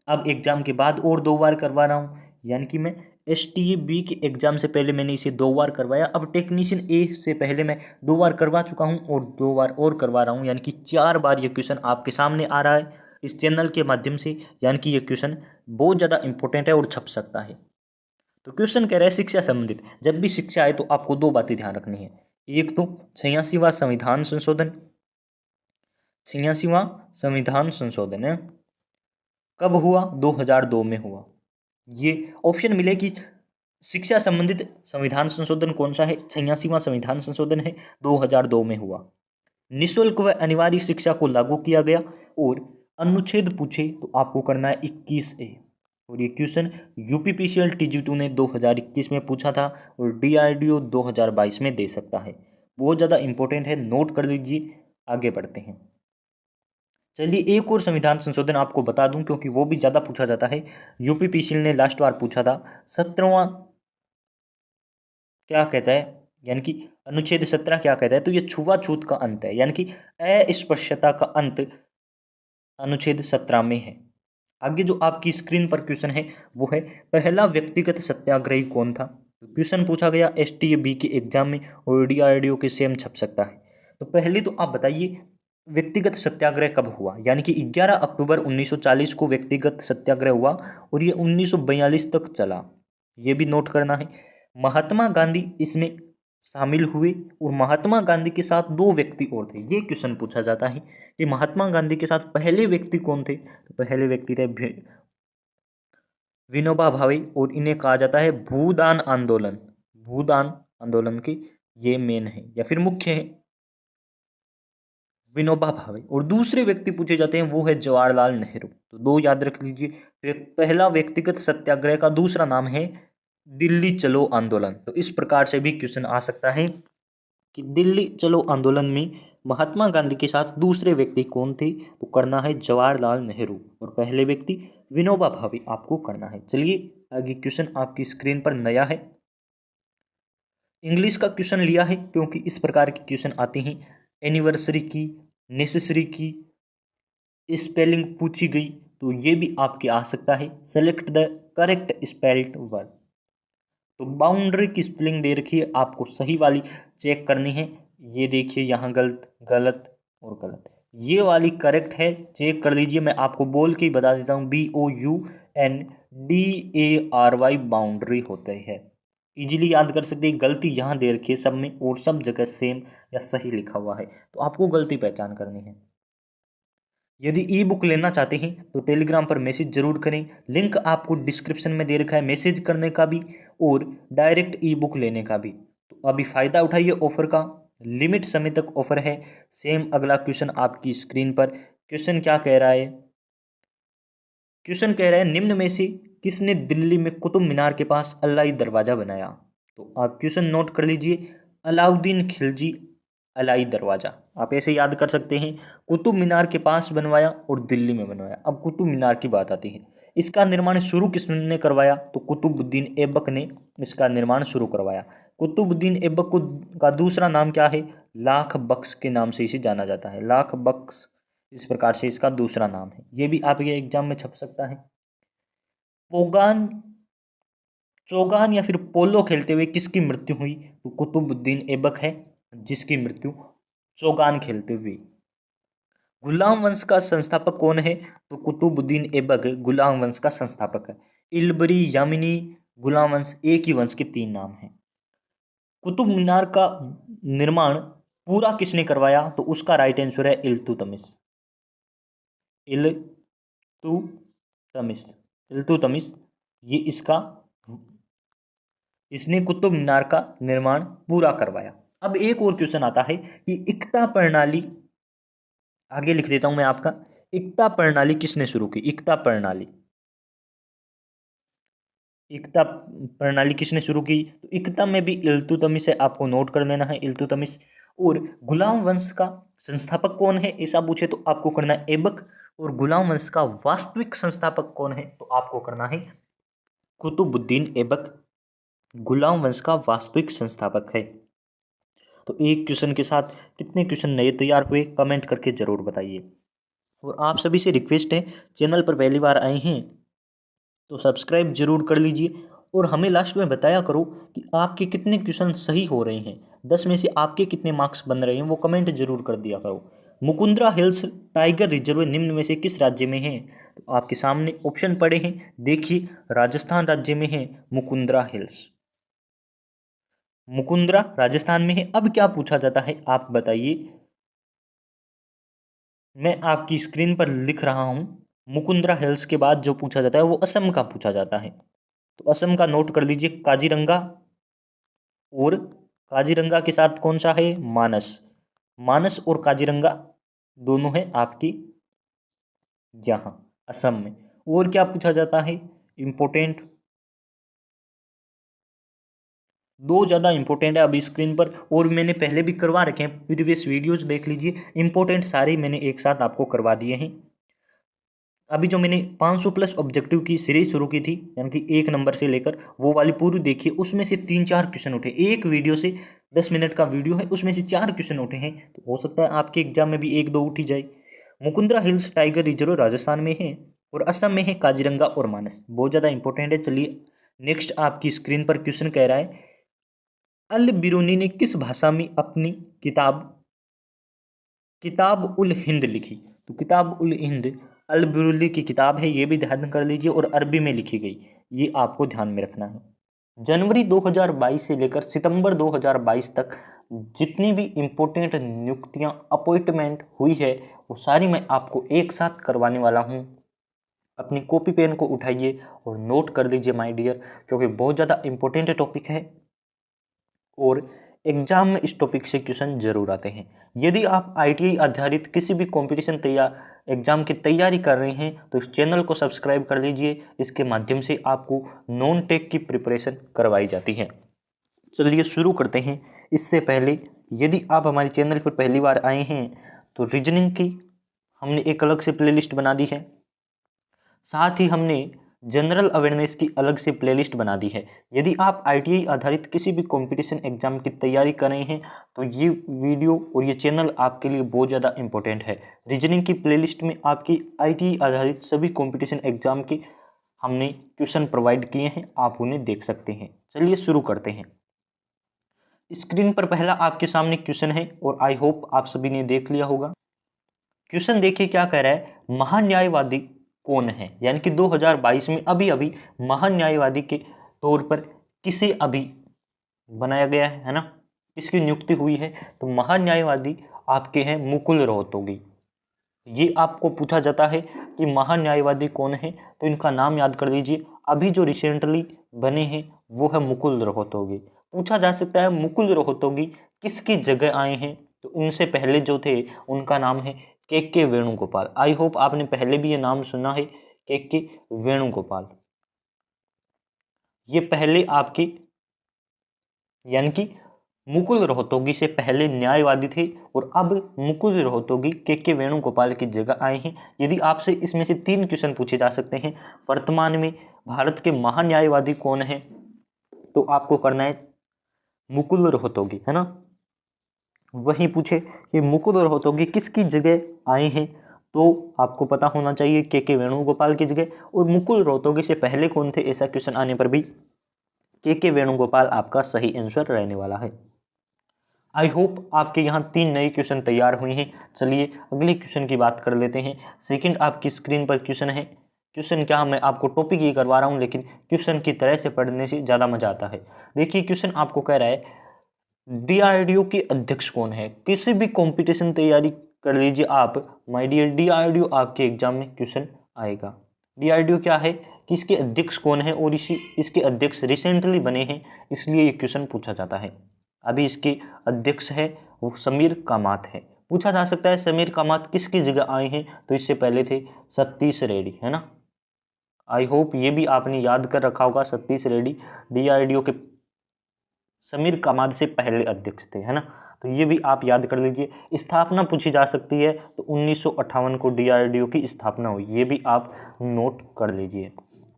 Speaker 1: अब एग्जाम के बाद और 2 बार करवा रहा हूँ, यानी कि मैं STA-B के एग्जाम से पहले मैंने इसे 2 बार करवाया, अब टेक्नीशियन ए से पहले मैं 2 बार करवा चुका हूँ और 2 बार और करवा रहा हूँ, यानी कि 4 बार ये क्वेश्चन आपके सामने आ रहा है इस चैनल के माध्यम से, यानी कि ये क्वेश्चन बहुत ज़्यादा इंपॉर्टेंट है और छप सकता है। तो क्वेश्चन कह रहा है शिक्षा संबंधित, जब भी शिक्षा आए तो आपको 2 बातें ध्यान रखनी है। एक तो 86वां संविधान संशोधन, 86वां संविधान संशोधन है कब हुआ, 2002 में हुआ। ये ऑप्शन मिले कि शिक्षा संबंधित संविधान संशोधन कौन सा है, 86वां संविधान संशोधन है, 2002 में हुआ। निःशुल्क व अनिवार्य शिक्षा को लागू किया गया, और अनुच्छेद पूछे तो आपको करना है 21A। और ये क्वेश्चन UPPCL TG2 ने 2021 में पूछा था, और DRDO 2022 में दे सकता है, बहुत ज़्यादा इंपॉर्टेंट है, नोट कर लीजिए। आगे बढ़ते हैं, चलिए एक और संविधान संशोधन आपको बता दूं क्योंकि वो भी ज़्यादा पूछा जाता है। UPPCL ने लास्ट बार पूछा था 17वां क्या कहता है, यानी कि अनुच्छेद 17 क्या कहता है, तो ये छुआछूत का अंत है, यानी कि अस्पृश्यता का अंत अनुच्छेद 17 में है। आगे जो आपकी स्क्रीन पर क्वेश्चन है वो है पहला व्यक्तिगत सत्याग्रही कौन था। तो क्वेश्चन पूछा गया STA-B के एग्जाम में और DRDO के सेम छप सकता है। तो पहले तो आप बताइए व्यक्तिगत सत्याग्रह कब हुआ, यानी कि 11 अक्टूबर 1940 को व्यक्तिगत सत्याग्रह हुआ और ये 1942 तक चला, ये भी नोट करना है। महात्मा गांधी इसमें शामिल हुए, और महात्मा गांधी के साथ 2 व्यक्ति और थे, ये क्वेश्चन पूछा जाता है कि महात्मा गांधी के साथ पहले व्यक्ति कौन थे, तो पहले व्यक्ति थे विनोबा भावे, और इन्हें कहा जाता है भूदान आंदोलन, भूदान आंदोलन के ये मेन है या फिर मुख्य है विनोबा भावे। और दूसरे व्यक्ति पूछे जाते हैं वो है जवाहरलाल नेहरू। तो 2 याद रख लीजिए, पहला व्यक्तिगत सत्याग्रह का दूसरा नाम है दिल्ली चलो आंदोलन। तो इस प्रकार से भी क्वेश्चन आ सकता है कि दिल्ली चलो आंदोलन में महात्मा गांधी के साथ दूसरे व्यक्ति कौन थे, तो करना है जवाहरलाल नेहरू, और पहले व्यक्ति विनोबा भावे आपको करना है। चलिए आगे क्वेश्चन आपकी स्क्रीन पर नया है, इंग्लिश का क्वेश्चन लिया है क्योंकि इस प्रकार के क्वेश्चन आते हैं। एनिवर्सरी की, नेसेसरी की स्पेलिंग पूछी गई तो ये भी आपके आ सकता है। Select the correct spelled word, तो बाउंड्री की स्पेलिंग दे रखी है, आपको सही वाली चेक करनी है। ये देखिए यहाँ गलत गलत और गलत, ये वाली करेक्ट है, चेक कर लीजिए। मैं आपको बोल के ही बता देता हूँ, BOUNDARY बाउंड्री होते हैं। इजीली याद कर सकते हैं। गलती यहाँ दे रखी है सब में और सब जगह सेम या सही लिखा हुआ है, तो आपको गलती पहचान करनी है। यदि ई बुक लेना चाहते हैं तो टेलीग्राम पर मैसेज जरूर करें, लिंक आपको डिस्क्रिप्शन में दे रखा है मैसेज करने का भी और डायरेक्ट ई बुक लेने का भी। तो अभी फ़ायदा उठाइए ऑफर का, लिमिट समय तक ऑफर है। सेम अगला क्वेश्चन आपकी स्क्रीन पर। क्वेश्चन क्या कह रहा है? क्वेश्चन कह रहा है निम्न में से किसने दिल्ली में कुतुब मीनार के पास अलाई दरवाजा बनाया? तो आप क्वेश्चन नोट कर लीजिए, अलाउद्दीन खिलजी अलाई दरवाजा। आप ऐसे याद कर सकते हैं, कुतुब मीनार के पास बनवाया और दिल्ली में बनवाया। अब कुतुब मीनार की बात आती है, इसका निर्माण शुरू किसने करवाया? तो कुतुबुद्दीन ऐबक ने इसका निर्माण शुरू करवाया। कुतुबुद्दीन ऐबक को का दूसरा नाम क्या है? लाख बख्श के नाम से इसे जाना जाता है, लाख बख्श इस प्रकार से इसका दूसरा नाम है। ये भी आपके एग्जाम में छप सकता है। पोगान चौगान या फिर पोलो खेलते हुए किसकी मृत्यु हुई? तो कुतुबुद्दीन ऐबक है जिसकी मृत्यु चौगान खेलते हुए। गुलाम वंश का संस्थापक कौन है? तो कुतुबुद्दीन ऐबक गुलाम वंश का संस्थापक है। इल्बरी, यामिनी, गुलाम वंश एक ही वंश के तीन नाम हैं। कुतुब मीनार का निर्माण पूरा किसने करवाया? तो उसका राइट आंसर है इल्तुतमिश। इल्तुतमिश इल्तुतमिश ये इसने कुतुब मीनार का निर्माण पूरा करवाया। अब एक और क्वेश्चन आता है कि इक्ता प्रणाली, आगे लिख देता हूं मैं आपका, इक्ता प्रणाली किसने शुरू की? इक्ता प्रणाली किसने शुरू की? तो इक्ता में भी इल्तुतमिश है, आपको नोट कर लेना है इल्तुतमिश। और गुलाम वंश का संस्थापक कौन है ऐसा पूछे तो आपको करना है ऐबक। और गुलाम वंश का वास्तविक संस्थापक कौन है? तो आपको करना है कुतुबुद्दीन ऐबक गुलाम वंश का वास्तविक संस्थापक है। तो एक क्वेश्चन के साथ कितने क्वेश्चन नए तैयार हुए कमेंट करके ज़रूर बताइए। और आप सभी से रिक्वेस्ट है, चैनल पर पहली बार आए हैं तो सब्सक्राइब जरूर कर लीजिए और हमें लास्ट में बताया करो कि आपके कितने क्वेश्चन सही हो रहे हैं, 10 में से आपके कितने मार्क्स बन रहे हैं, वो कमेंट जरूर कर दिया करो। मुकुंदरा हिल्स टाइगर रिजर्व निम्न में से किस राज्य में है? तो आपके सामने ऑप्शन पड़े हैं, देखिए राजस्थान राज्य में है मुकुंदरा हिल्स। मुकुंदरा राजस्थान में है। अब क्या पूछा जाता है आप बताइए, मैं आपकी स्क्रीन पर लिख रहा हूं। मुकुंदरा हिल्स के बाद जो पूछा जाता है वो असम का पूछा जाता है। तो असम का नोट कर लीजिए, काजीरंगा, और काजीरंगा के साथ कौन सा है? मानस। मानस और काजीरंगा दोनों है आपकी यहाँ असम में। और क्या पूछा जाता है इंपॉर्टेंट? दो ज़्यादा इंपॉर्टेंट है अभी स्क्रीन पर, और मैंने पहले भी करवा रखे हैं, प्रीवियस वीडियोज देख लीजिए, इंपॉर्टेंट सारे मैंने एक साथ आपको करवा दिए हैं। अभी जो मैंने 500 प्लस ऑब्जेक्टिव की सीरीज शुरू की थी, यानी कि 1 नंबर से लेकर, वो वाली पूरी देखिए, उसमें से 3-4 क्वेश्चन उठे। एक वीडियो से 10 मिनट का वीडियो है, उसमें से 4 क्वेश्चन उठे हैं, तो हो सकता है आपके एग्जाम में भी 1-2 उठ ही जाए। Mukundra hills tiger reserve Rajasthan में है और असम में है काजीरंगा और मानस, बहुत ज़्यादा इंपॉर्टेंट है। चलिए नेक्स्ट आपकी स्क्रीन पर क्वेश्चन कह रहा है, अल बिरूनी ने किस भाषा में अपनी किताब किताब उल हिंद लिखी? तो किताब उल हिंद अल बिरूनी की किताब है, ये भी ध्यान कर लीजिए, और अरबी में लिखी गई, ये आपको ध्यान में रखना है। जनवरी 2022 से लेकर सितंबर 2022 तक जितनी भी इम्पोर्टेंट नियुक्तियां अपॉइंटमेंट हुई है वो सारी मैं आपको एक साथ करवाने वाला हूं। अपनी कॉपी पेन को उठाइए और नोट कर लीजिए माय डियर, क्योंकि बहुत ज़्यादा इम्पोर्टेंट टॉपिक है और एग्जाम में इस टॉपिक से क्वेश्चन जरूर आते हैं। यदि आप ITI आधारित किसी भी कंपटीशन एग्जाम की तैयारी कर रहे हैं तो इस चैनल को सब्सक्राइब कर लीजिए, इसके माध्यम से आपको नॉन टेक की प्रिपरेशन करवाई जाती है। चलिए शुरू करते हैं। इससे पहले यदि आप हमारे चैनल पर पहली बार आए हैं तो रीजनिंग की हमने एक अलग से प्लेलिस्ट बना दी है, साथ ही हमने जनरल अवेयरनेस की अलग से प्लेलिस्ट बना दी है। यदि आप ITI आधारित किसी भी कंपटीशन एग्जाम की तैयारी कर रहे हैं तो ये वीडियो और ये चैनल आपके लिए बहुत ज़्यादा इंपॉर्टेंट है। रीजनिंग की प्लेलिस्ट में आपकी ITI आधारित सभी कंपटीशन एग्जाम के हमने क्वेश्चन प्रोवाइड किए हैं, आप उन्हें देख सकते हैं। चलिए शुरू करते हैं। स्क्रीन पर पहला आपके सामने क्वेश्चन है और आई होप आप सभी ने देख लिया होगा। क्वेश्चन देखिए क्या कह रहा है, महान्यायवादी कौन है? यानी कि 2022 में अभी अभी महान्यायवादी के तौर पर किसे अभी बनाया गया है ना, किसकी नियुक्ति हुई है? तो महान्यायवादी आपके हैं मुकुल रोहतगी। ये आपको पूछा जाता है कि महान्यायवादी कौन है, तो इनका नाम याद कर लीजिए। अभी जो रिसेंटली बने हैं वो है मुकुल रोहतगी। पूछा जा सकता है मुकुल रोहतगी किसकी जगह आए हैं, तो उनसे पहले जो थे उनका नाम है के वेणुगोपाल। आई होप आपने पहले भी ये नाम सुना है, के वेणुगोपाल। ये पहले आपके यानी कि मुकुल रोहतगी से पहले न्यायवादी थे और अब मुकुल रोहतगी के वेणुगोपाल की जगह आए हैं। यदि आपसे इसमें से 3 क्वेश्चन पूछे जा सकते हैं, वर्तमान में भारत के महान्यायवादी कौन है, तो आपको करना है मुकुल रोहतगी, है ना। वही पूछे कि मुकुल रोहतगी किसकी जगह आए हैं, तो आपको पता होना चाहिए के वेणुगोपाल की जगह। और मुकुल रोहतगी से पहले कौन थे, ऐसा क्वेश्चन आने पर भी के वेणुगोपाल आपका सही आंसर रहने वाला है। आई होप आपके यहाँ 3 नए क्वेश्चन तैयार हुए हैं। चलिए अगले क्वेश्चन की बात कर लेते हैं। सेकंड आपकी स्क्रीन पर क्वेश्चन है। क्वेश्चन क्या, मैं आपको टॉपिक ये करवा रहा हूँ, लेकिन क्वेश्चन की तरह से पढ़ने से ज़्यादा मजा आता है। देखिए क्वेश्चन आपको कह रहा है डीआरडीओ के अध्यक्ष कौन है। किसी भी कंपटीशन तैयारी कर लीजिए आप, माय डियर, डीआरडीओ आपके एग्जाम में क्वेश्चन आएगा। डीआरडीओ क्या है, कि इसके अध्यक्ष कौन है, और इसके अध्यक्ष रिसेंटली बने हैं, इसलिए ये क्वेश्चन पूछा जाता है। अभी इसके अध्यक्ष है वो समीर कामत है। पूछा जा सकता है समीर कामत किसकी जगह आए हैं, तो इससे पहले थे सतीश रेड्डी, है ना। आई होप ये भी आपने याद कर रखा होगा, सतीश रेड्डी डीआरडीओ के समीर कामत से पहले अध्यक्ष थे, है ना। तो ये भी आप याद कर लीजिए। स्थापना पूछी जा सकती है, तो 1958 को डीआरडीओ की स्थापना हुई, ये भी आप नोट कर लीजिए।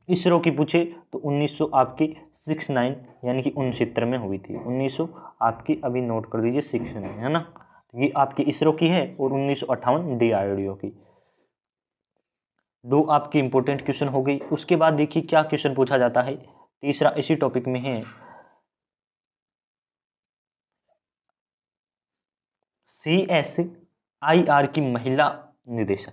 Speaker 1: इसरो की पूछे तो 1900 आपकी 69 यानी कि 69 में हुई थी। 1900 आपकी अभी नोट कर लीजिए 69, है ना। तो ये आपकी इसरो की है और 1958 डीआरडीओ की। 2 आपकी इंपॉर्टेंट क्वेश्चन हो गई। उसके बाद देखिए क्या क्वेश्चन पूछा जाता है। तीसरा इसी टॉपिक में है, CSIR की महिला निदेशक।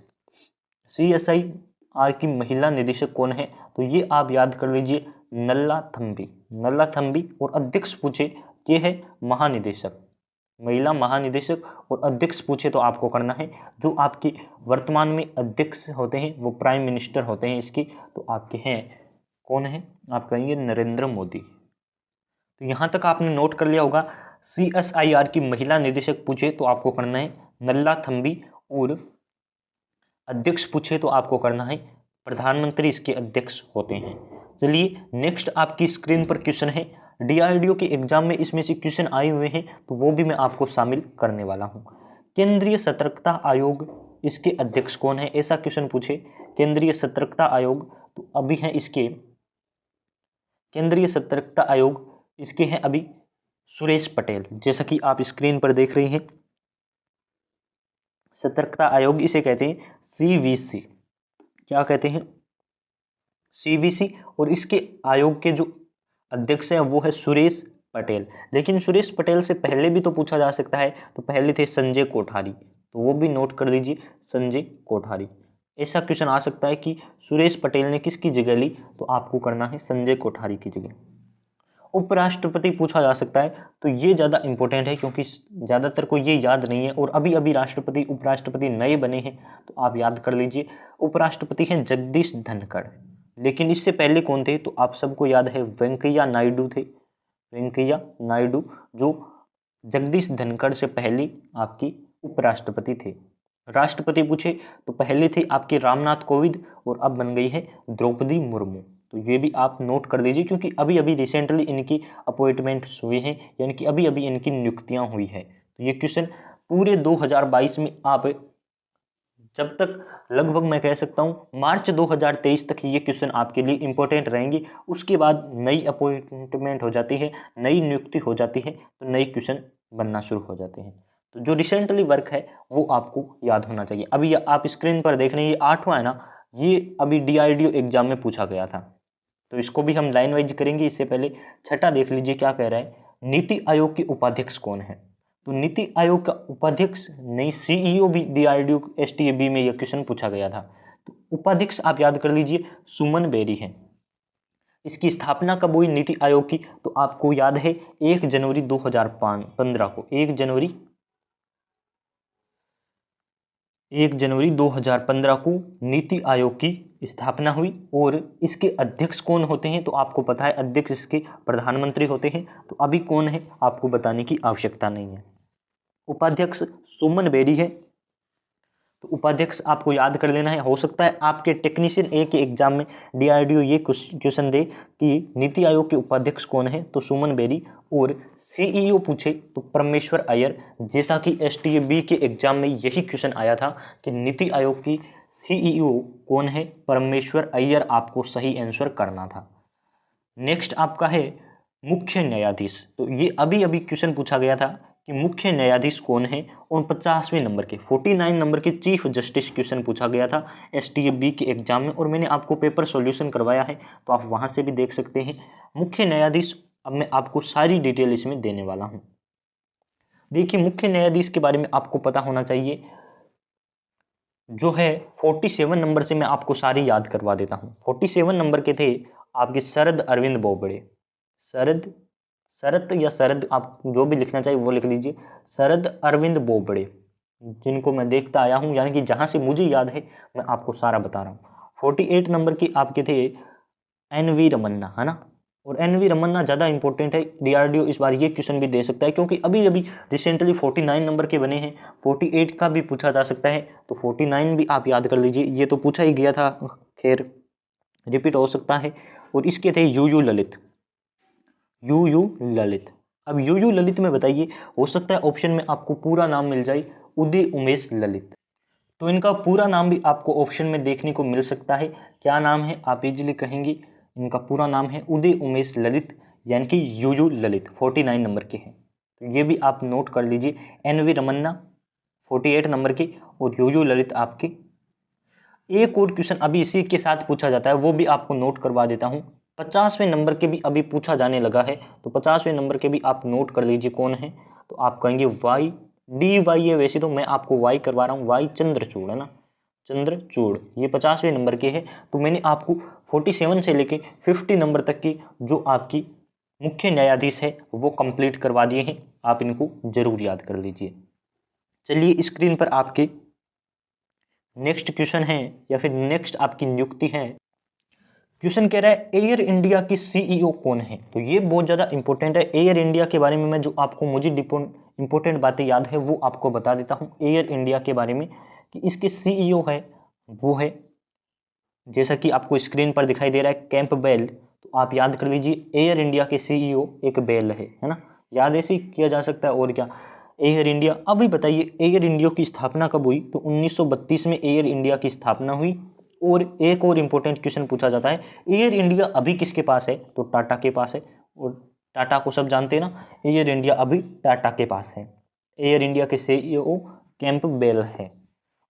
Speaker 1: CSIR की महिला निदेशक कौन है, तो ये आप याद कर लीजिए नल्ला थम्बी। नल्ला थम्बी। और अध्यक्ष पूछे ये है महानिदेशक, महिला महानिदेशक। और अध्यक्ष पूछे तो आपको करना है जो आपके वर्तमान में अध्यक्ष होते हैं वो प्राइम मिनिस्टर होते हैं इसके, तो आपके हैं कौन है, आप कहेंगे नरेंद्र मोदी। तो यहाँ तक आपने नोट कर लिया होगा। CSIR की महिला निदेशक पूछे तो आपको करना है नल्ला थम्बी, और अध्यक्ष पूछे तो आपको करना है प्रधानमंत्री इसके अध्यक्ष होते हैं। चलिए नेक्स्ट आपकी स्क्रीन पर क्वेश्चन है। डीआरडीओ के एग्जाम में इसमें से क्वेश्चन आए हुए हैं, तो वो भी मैं आपको शामिल करने वाला हूँ। केंद्रीय सतर्कता आयोग इसके अध्यक्ष कौन है, ऐसा क्वेश्चन पूछे। केंद्रीय सतर्कता आयोग, तो अभी हैं इसके केंद्रीय सतर्कता आयोग इसके हैं अभी सुरेश पटेल, जैसा कि आप स्क्रीन पर देख रहे हैं। सतर्कता आयोग इसे कहते हैं CVC। क्या कहते हैं, CVC। और इसके आयोग के जो अध्यक्ष हैं वो है सुरेश पटेल। लेकिन सुरेश पटेल से पहले भी तो पूछा जा सकता है, तो पहले थे संजय कोठारी, तो वो भी नोट कर लीजिए संजय कोठारी। ऐसा क्वेश्चन आ सकता है कि सुरेश पटेल ने किसकी जगह ली, तो आपको करना है संजय कोठारी की जगह। उपराष्ट्रपति पूछा जा सकता है, तो ये ज़्यादा इंपॉर्टेंट है क्योंकि ज़्यादातर को ये याद नहीं है, और अभी अभी राष्ट्रपति उपराष्ट्रपति नए बने हैं, तो आप याद कर लीजिए। उपराष्ट्रपति हैं जगदीश धनखड़। लेकिन इससे पहले कौन थे, तो आप सबको याद है वेंकैया नायडू थे। वेंकैया नायडू जो जगदीश धनखड़ से पहले आपकी उपराष्ट्रपति थे। राष्ट्रपति पूछे तो पहले थे आपके रामनाथ कोविंद, और अब बन गई है द्रौपदी मुर्मू। तो ये भी आप नोट कर लीजिए क्योंकि अभी अभी रिसेंटली इनकी अपॉइंटमेंट्स हुए हैं, यानी कि अभी अभी इनकी नियुक्तियां हुई है। तो ये क्वेश्चन पूरे 2022 में आप जब तक लगभग मैं कह सकता हूँ मार्च 2023 तक ये क्वेश्चन आपके लिए इंपॉर्टेंट रहेंगे। उसके बाद नई अपॉइंटमेंट हो जाती है, नई नियुक्ति हो जाती है, तो नई क्वेश्चन बनना शुरू हो जाते हैं। तो जो रिसेंटली वर्क है वो आपको याद होना चाहिए। अभी आप स्क्रीन पर देख रहे हैं ये 8वां है ना, ये अभी डीआरडीओ एग्जाम में पूछा गया था, तो इसको भी हम लाइन वाइज करेंगे। इससे पहले छठा देख लीजिए क्या कह रहा है, नीति आयोग के उपाध्यक्ष कौन है। तो नीति आयोग का उपाध्यक्ष नहीं, CEO भी डीआरडीओ STAB में यह क्वेश्चन पूछा गया था। तो उपाध्यक्ष आप याद कर लीजिए सुमन बेरी है। इसकी स्थापना कब हुई नीति आयोग की? तो आपको याद है 1 जनवरी 2015 को, 1 जनवरी 2015 को नीति आयोग की स्थापना हुई। और इसके अध्यक्ष कौन होते हैं? तो आपको पता है अध्यक्ष इसके प्रधानमंत्री होते हैं। तो अभी कौन है आपको बताने की आवश्यकता नहीं है। उपाध्यक्ष सुमन बेरी है। तो उपाध्यक्ष आपको याद कर लेना है। हो सकता है आपके टेक्नीशियन ए के एग्जाम में डीआरडीओ ये क्वेश्चन दे कि नीति आयोग के उपाध्यक्ष कौन है, तो सुमन बेरी। और सीईओ पूछे तो परमेश्वर अय्यर, जैसा कि एसटीएबी के एग्जाम में यही क्वेश्चन आया था कि नीति आयोग की सीईओ कौन है, परमेश्वर अय्यर आपको सही आंसर करना था। नेक्स्ट आपका है मुख्य न्यायाधीश। तो ये अभी अभी क्वेश्चन पूछा गया था कि मुख्य न्यायाधीश कौन है। 49वें नंबर के 49 नंबर के चीफ जस्टिस क्वेश्चन पूछा गया था एसटीएबी के एग्जाम में, और मैंने आपको पेपर सॉल्यूशन करवाया है तो आप वहां से भी देख सकते हैं। मुख्य न्यायाधीश अब मैं आपको सारी डिटेल इसमें देने वाला हूं। देखिए मुख्य न्यायाधीश के बारे में आपको पता होना चाहिए, जो है 47 नंबर से मैं आपको सारी याद करवा देता हूं। 47 नंबर के थे आपके शरद अरविंद बोबड़े, शरद या शरद, आप जो भी लिखना चाहिए वो लिख लीजिए, शरद अरविंद बोबड़े, जिनको मैं देखता आया हूं, यानी कि जहां से मुझे याद है मैं आपको सारा बता रहा हूं। 48 नंबर के आपके थे एन.वी. रमन्ना, है ना। और एन.वी. रमन्ना ज़्यादा इंपॉर्टेंट है, डीआरडीओ इस बार ये क्वेश्चन भी दे सकता है क्योंकि अभी अभी रिसेंटली 49 नंबर के बने हैं। 48 का भी पूछा जा सकता है, तो 49 भी आप याद कर लीजिए, ये तो पूछा ही गया था, खैर रिपीट हो सकता है। और इसके थे यू ललित, यू ललित। अब यू ललित में बताइए, हो सकता है ऑप्शन में आपको पूरा नाम मिल जाए, उदय उमेश ललित। तो इनका पूरा नाम भी आपको ऑप्शन में देखने को मिल सकता है। क्या नाम है आप इजीली कहेंगे, इनका पूरा नाम है उदय उमेश ललित, यानी कि यू ललित। 49 नंबर के हैं, तो ये भी आप नोट कर लीजिए। एन.वी. रमन्ना 48 नंबर के, और यू ललित आपके। एक और क्वेश्चन अभी इसी के साथ पूछा जाता है, वो भी आपको नोट करवा देता हूँ। 50वें नंबर के भी अभी पूछा जाने लगा है, तो 50वें नंबर के भी आप नोट कर लीजिए कौन है। तो आप कहेंगे वाई, डी वाई है, वैसे तो मैं आपको वाई करवा रहा हूँ, वाई चंद्रचूड़, है ना, चंद्रचूड़, ये 50वें नंबर के है। तो मैंने आपको 47 से लेके 50 नंबर तक की जो आपकी मुख्य न्यायाधीश है वो कंप्लीट करवा दिए हैं, आप इनको जरूर याद कर लीजिए। चलिए स्क्रीन पर आपके नेक्स्ट क्वेश्चन है, या फिर नेक्स्ट आपकी नियुक्ति है। क्वेश्चन कह रहा है एयर इंडिया की सीईओ कौन है। तो ये बहुत ज़्यादा इंपॉर्टेंट है। एयर इंडिया के बारे में मैं जो आपको मुझे इंपॉर्टेंट बातें याद है वो आपको बता देता हूँ एयर इंडिया के बारे में, कि इसके सीईओ है वो है, जैसा कि आपको स्क्रीन पर दिखाई दे रहा है, कैंप बेल। तो आप याद कर लीजिए एयर इंडिया के सीईओ एक बेल है ना, याद ऐसे ही किया जा सकता है। और क्या, एयर इंडिया। अभी बताइए एयर इंडिया की स्थापना कब हुई। तो 1932 में एयर इंडिया की स्थापना हुई। और एक और इम्पोर्टेंट क्वेश्चन पूछा जाता है, एयर इंडिया अभी किसके पास है। तो टाटा के पास है, और टाटा को सब जानते हैं ना, एयर इंडिया अभी टाटा के पास है। एयर इंडिया के सीईओ कैंप बेल है।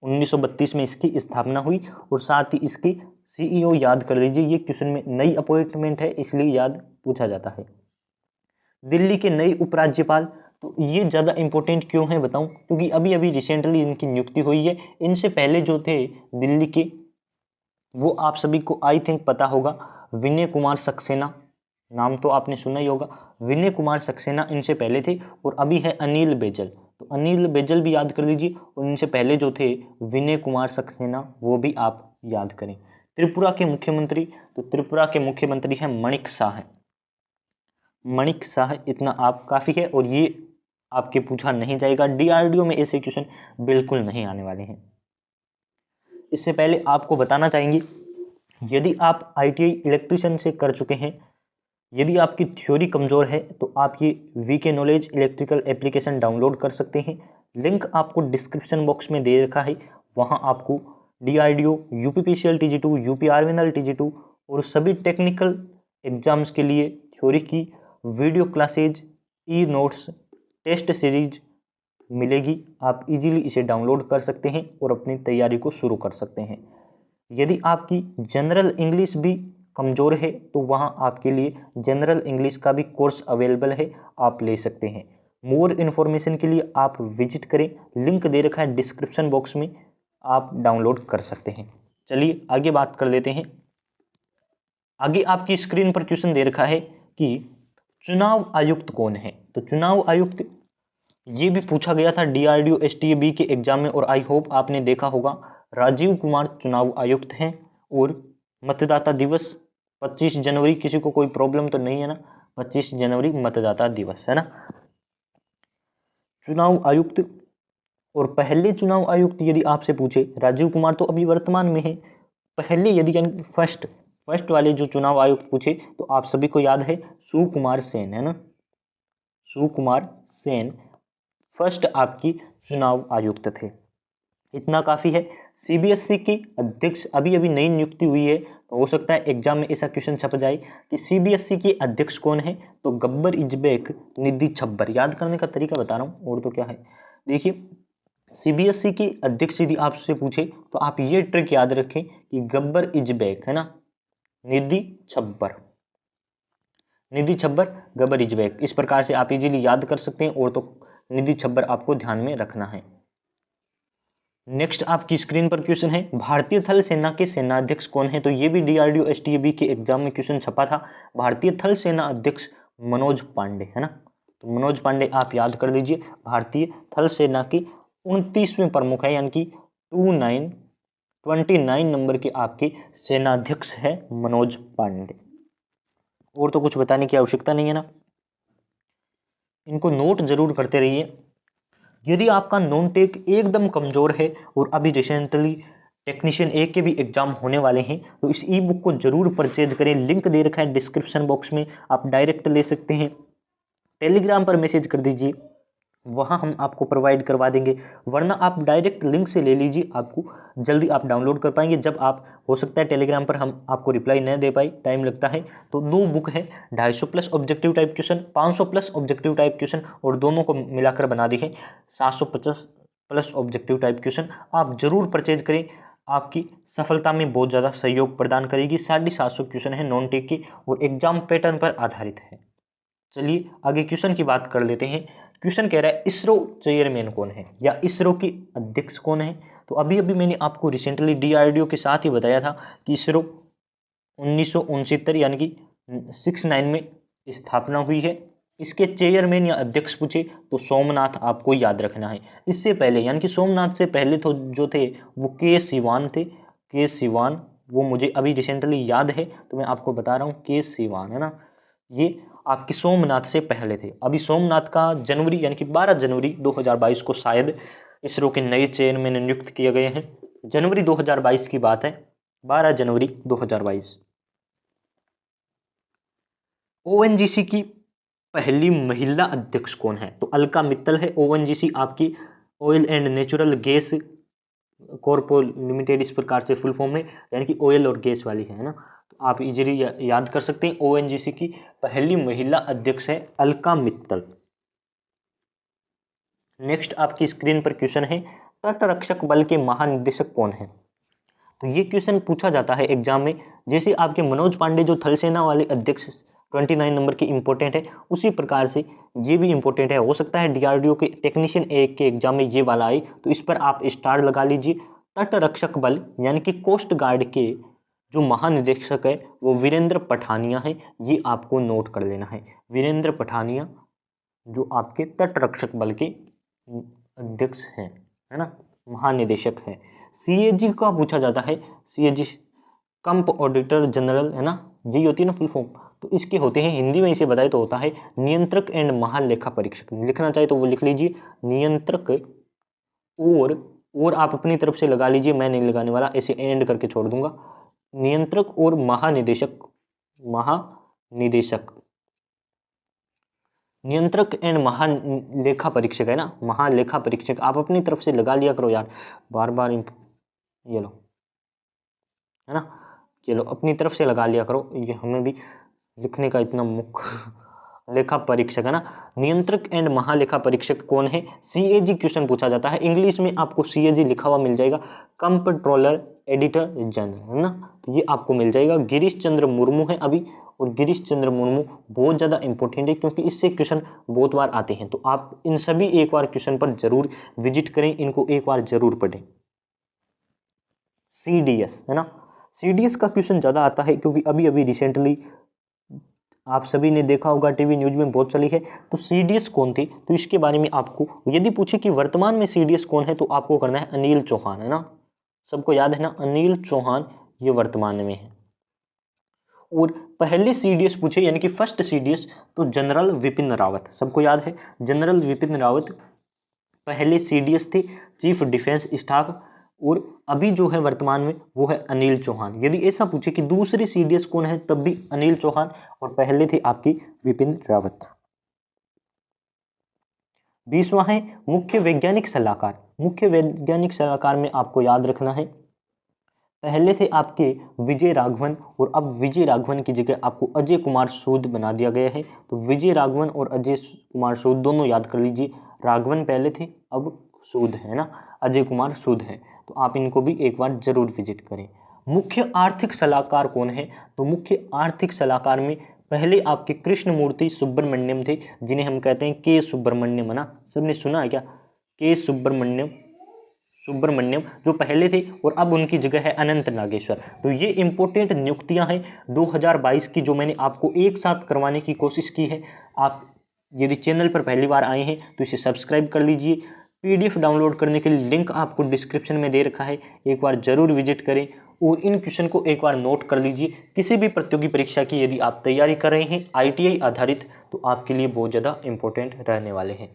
Speaker 1: 1932 में इसकी स्थापना हुई, और साथ ही इसकी सीईओ याद कर लीजिए, ये क्वेश्चन में नई अपॉइंटमेंट है इसलिए याद पूछा जाता है। दिल्ली के नए उपराज्यपाल, तो ये ज़्यादा इंपॉर्टेंट क्यों है बताऊं, क्योंकि अभी अभी रिसेंटली इनकी नियुक्ति हुई है। इनसे पहले जो थे दिल्ली के, वो आप सभी को आई थिंक पता होगा, विनय कुमार सक्सेना, नाम तो आपने सुना ही होगा। विनय कुमार सक्सेना इनसे पहले थे। और अभी है अनिल बैजल, तो अनिल बैजल भी याद कर लीजिए। और इनसे पहले जो थे विनय कुमार सक्सेना, वो भी आप याद करें। त्रिपुरा के मुख्यमंत्री, तो त्रिपुरा के मुख्यमंत्री हैं मणिक शाह, मणिक शाह, इतना आप काफ़ी है। और ये आपके पूछा नहीं जाएगा, डीआरडीओ में ऐसे क्वेश्चन बिल्कुल नहीं आने वाले हैं। इससे पहले आपको बताना चाहेंगे, यदि आप आईटीआई इलेक्ट्रीशियन से कर चुके हैं, यदि आपकी थ्योरी कमज़ोर है, तो आप ये VK knowledge electrical application download कर सकते हैं। लिंक आपको डिस्क्रिप्शन बॉक्स में दे रखा है। वहाँ आपको डीआरडीओ, यूपीपीसीएल टीजी2, यूपीआरवीएनएल टीजी2 और सभी टेक्निकल एग्जाम्स के लिए थ्योरी की video classes, e notes, test series मिलेगी। आप इजीली इसे डाउनलोड कर सकते हैं और अपनी तैयारी को शुरू कर सकते हैं। यदि आपकी जनरल इंग्लिश भी कमज़ोर है, तो वहाँ आपके लिए जनरल इंग्लिश का भी कोर्स अवेलेबल है, आप ले सकते हैं। मोर इन्फॉर्मेशन के लिए आप विजिट करें, लिंक दे रखा है डिस्क्रिप्शन बॉक्स में, आप डाउनलोड कर सकते हैं। चलिए आगे बात कर लेते हैं।
Speaker 2: आगे आपकी स्क्रीन पर क्वेश्चन दे रखा है कि चुनाव आयुक्त कौन है। तो चुनाव आयुक्त ये भी पूछा गया था DRDO STAB के एग्जाम में, और आई होप आपने देखा होगा। राजीव कुमार चुनाव आयुक्त हैं। और मतदाता दिवस 25 जनवरी, किसी को कोई प्रॉब्लम तो नहीं है ना, 25 जनवरी मतदाता दिवस है ना। चुनाव आयुक्त, और पहले चुनाव आयुक्त यदि आपसे पूछे, राजीव कुमार तो अभी वर्तमान में है, पहले यदि यानी फर्स्ट वाले जो चुनाव आयुक्त पूछे तो आप सभी को याद है सुकुमार सेन है ना, सुकुमार सेन फर्स्ट आपकी चुनाव आयुक्त थे। इतना काफी है। CBSE की अध्यक्ष अभी अभी नई नियुक्ति हुई है, तो हो सकता है एग्जाम में ऐसा क्वेश्चन छप जाए कि CBSE की अध्यक्ष कौन है, तो गब्बर इजबेक निधि छब्बर। याद करने का तरीका बता रहा हूँ, और तो क्या है, देखिए CBSE की अध्यक्ष यदि आपसे पूछे तो आप ये ट्रिक याद रखें कि गब्बर इजबेक है ना, निधि छब्बर, निधि छब्बर, गब्बर इजबेक, इस प्रकार से आप इजीली याद कर सकते हैं, और तो निधि छब्बर आपको ध्यान में रखना है। नेक्स्ट आपकी स्क्रीन पर क्वेश्चन है, भारतीय थल सेना के सेनाध्यक्ष कौन है। तो ये भी DRDO STAB के एग्जाम में क्वेश्चन छपा था। भारतीय थल सेना अध्यक्ष मनोज पांडे है ना, तो मनोज पांडे आप याद कर लीजिए। भारतीय थल सेना की 29वें प्रमुख है, यानी कि 29 नंबर के आपके सेनाध्यक्ष है मनोज पांडे। और तो कुछ बताने की आवश्यकता नहीं है ना, इनको नोट जरूर करते रहिए। यदि आपका नॉन टेक एकदम कमजोर है और अभी रिसेंटली टेक्नीशियन 1 के भी एग्जाम होने वाले हैं, तो इस ई बुक को जरूर परचेज करें। लिंक दे रखा है डिस्क्रिप्शन बॉक्स में, आप डायरेक्ट ले सकते हैं। टेलीग्राम पर मैसेज कर दीजिए, वहाँ हम आपको प्रोवाइड करवा देंगे, वरना आप डायरेक्ट लिंक से ले लीजिए, आपको जल्दी आप डाउनलोड कर पाएंगे। जब आप, हो सकता है टेलीग्राम पर हम आपको रिप्लाई न दे पाए, टाइम लगता है, तो 2 बुक है, 250 plus objective type question, 500 plus objective type question, और दोनों को मिलाकर बना दी है 750 प्लस ऑब्जेक्टिव टाइप क्वेश्चन। आप जरूर परचेज करें, आपकी सफलता में बहुत ज़्यादा सहयोग प्रदान करेगी। 750 क्वेश्चन है नॉन टेक की, और एग्जाम पैटर्न पर आधारित है। चलिए आगे क्वेश्चन की बात कर लेते हैं। क्वेश्चन कह रहा है इसरो चेयरमैन कौन है, या इसरो की अध्यक्ष कौन है। तो अभी अभी मैंने आपको रिसेंटली DRDO के साथ ही बताया था कि इसरो 1969 यानी कि 69 में स्थापना हुई है। इसके चेयरमैन या अध्यक्ष पूछे तो सोमनाथ आपको याद रखना है। इससे पहले यानी कि सोमनाथ से पहले तो जो थे वो के सिवान थे, के सिवान, वो मुझे अभी रिसेंटली याद है, तो मैं आपको बता रहा हूँ के सिवान है ना, ये आपके सोमनाथ से पहले थे। अभी सोमनाथ का जनवरी यानी कि 12 जनवरी 2022 को शायद इसरो के नए चेयरमैन नियुक्त किए गए हैं। जनवरी 2022 की बात है, 12 जनवरी 2022। ONGC की पहली महिला अध्यक्ष कौन है। तो अलका मित्तल है। ONGC आपकी oil and natural gas corp limited, इस प्रकार से फुल फॉर्म है, यानी कि ऑयल और गैस वाली है ना, तो आप इजीली याद कर सकते हैं। ONGC की पहली महिला अध्यक्ष है अलका मित्तल। नेक्स्ट आपकी स्क्रीन पर क्वेश्चन है, तटरक्षक बल के महानिदेशक कौन है। तो ये क्वेश्चन पूछा जाता है एग्जाम में, जैसे आपके मनोज पांडे जो थल सेना वाले अध्यक्ष 29 नंबर की इंपॉर्टेंट है, उसी प्रकार से ये भी इंपॉर्टेंट है। हो सकता है DRDO के टेक्नीशियन 1 के एग्जाम में ये वाला आए, तो इस पर आप स्टार लगा लीजिए। तटरक्षक बल यानी कि कोस्ट गार्ड के जो महानिदेशक है वो वीरेंद्र पठानिया है, ये आपको नोट कर लेना है। वीरेंद्र पठानिया जो आपके तटरक्षक बल के अध्यक्ष हैं है ना, महानिदेशक है। CAG का पूछा जाता है, CAG कंप ऑडिटर जनरल है ना, यही होती है ना फुल फॉर्म। तो इसके होते हैं, हिंदी में इसे बताए तो होता है नियंत्रक एंड महालेखा परीक्षक। लिखना चाहे तो वो लिख लीजिए, नियंत्रक और आप अपनी तरफ से लगा लीजिए, मैं नहीं लगाने वाला, ऐसे एंड करके छोड़ दूंगा। नियंत्रक और महानिदेशक, महानिदेशक, नियंत्रक एंड महालेखा परीक्षक है ना, महालेखा परीक्षक आप अपनी तरफ से लगा लिया करो यार, बार बार ये लो है ना, चलो अपनी तरफ से लगा लिया करो, ये हमें भी लिखने का इतना मुख्य लेखा परीक्षक है ना। नियंत्रक एंड महालेखा परीक्षक कौन है, CAG क्वेश्चन पूछा जाता है। इंग्लिश में आपको CAG लिखा हुआ मिल जाएगा, कंट्रोलर एडिटर जनरल है ना, तो ये आपको मिल जाएगा। गिरीश चंद्र मुर्मू है अभी, और गिरीश चंद्र मुर्मू बहुत ज़्यादा इंपॉर्टेंट है क्योंकि इससे क्वेश्चन बहुत बार आते हैं, तो आप इन सभी एक बार क्वेश्चन पर जरूर विजिट करें, इनको एक बार जरूर पढ़ें। CDS है ना, CDS का क्वेश्चन ज़्यादा आता है क्योंकि अभी अभी रिसेंटली आप सभी ने देखा होगा, टीवी न्यूज़ में बहुत चली है। तो CDS कौन थे, तो इसके बारे में आपको यदि पूछे कि वर्तमान में CDS कौन है, तो आपको करना है अनिल चौहान, है ना, सबको याद है ना, अनिल चौहान ये वर्तमान में है। और पहले CDS पूछे यानी कि फर्स्ट CDS तो जनरल विपिन रावत, सबको याद है, जनरल विपिन रावत पहले CDS थे, चीफ डिफेंस स्टाफ। और अभी जो है वर्तमान में वो है अनिल चौहान। यदि ऐसा पूछे कि दूसरे CDS कौन है, तब भी अनिल चौहान, और पहले थे आपकी विपिन रावत। 20वां है मुख्य वैज्ञानिक सलाहकार। मुख्य वैज्ञानिक सलाहकार में आपको याद रखना है, पहले थे आपके विजय राघवन, और अब विजय राघवन की जगह आपको अजय कुमार सूद बना दिया गया है। तो विजय राघवन और अजय कुमार सूद दोनों याद कर लीजिए, राघवन पहले थे, अब सूद है ना, अजय कुमार सूद है। तो आप इनको भी एक बार जरूर विजिट करें। मुख्य आर्थिक सलाहकार कौन है, तो मुख्य आर्थिक सलाहकार में पहले आपके कृष्णमूर्ति सुब्रमण्यम थे, जिन्हें हम कहते हैं के सुब्रमण्यम, है ना, सबने सुना है क्या, के सुब्रमण्यम, जो पहले थे, और अब उनकी जगह है अनंत नागेश्वर। तो ये इंपॉर्टेंट नियुक्तियां हैं 2022 की, जो मैंने आपको एक साथ करवाने की कोशिश की है। आप यदि चैनल पर पहली बार आए हैं तो इसे सब्सक्राइब कर लीजिए। PDF डाउनलोड करने के लिए लिंक आपको डिस्क्रिप्शन में दे रखा है, एक बार जरूर विजिट करें और इन क्वेश्चन को एक बार नोट कर लीजिए। किसी भी प्रतियोगी परीक्षा की यदि आप तैयारी कर रहे हैं ITI आधारित, तो आपके लिए बहुत ज़्यादा इंपॉर्टेंट रहने वाले हैं।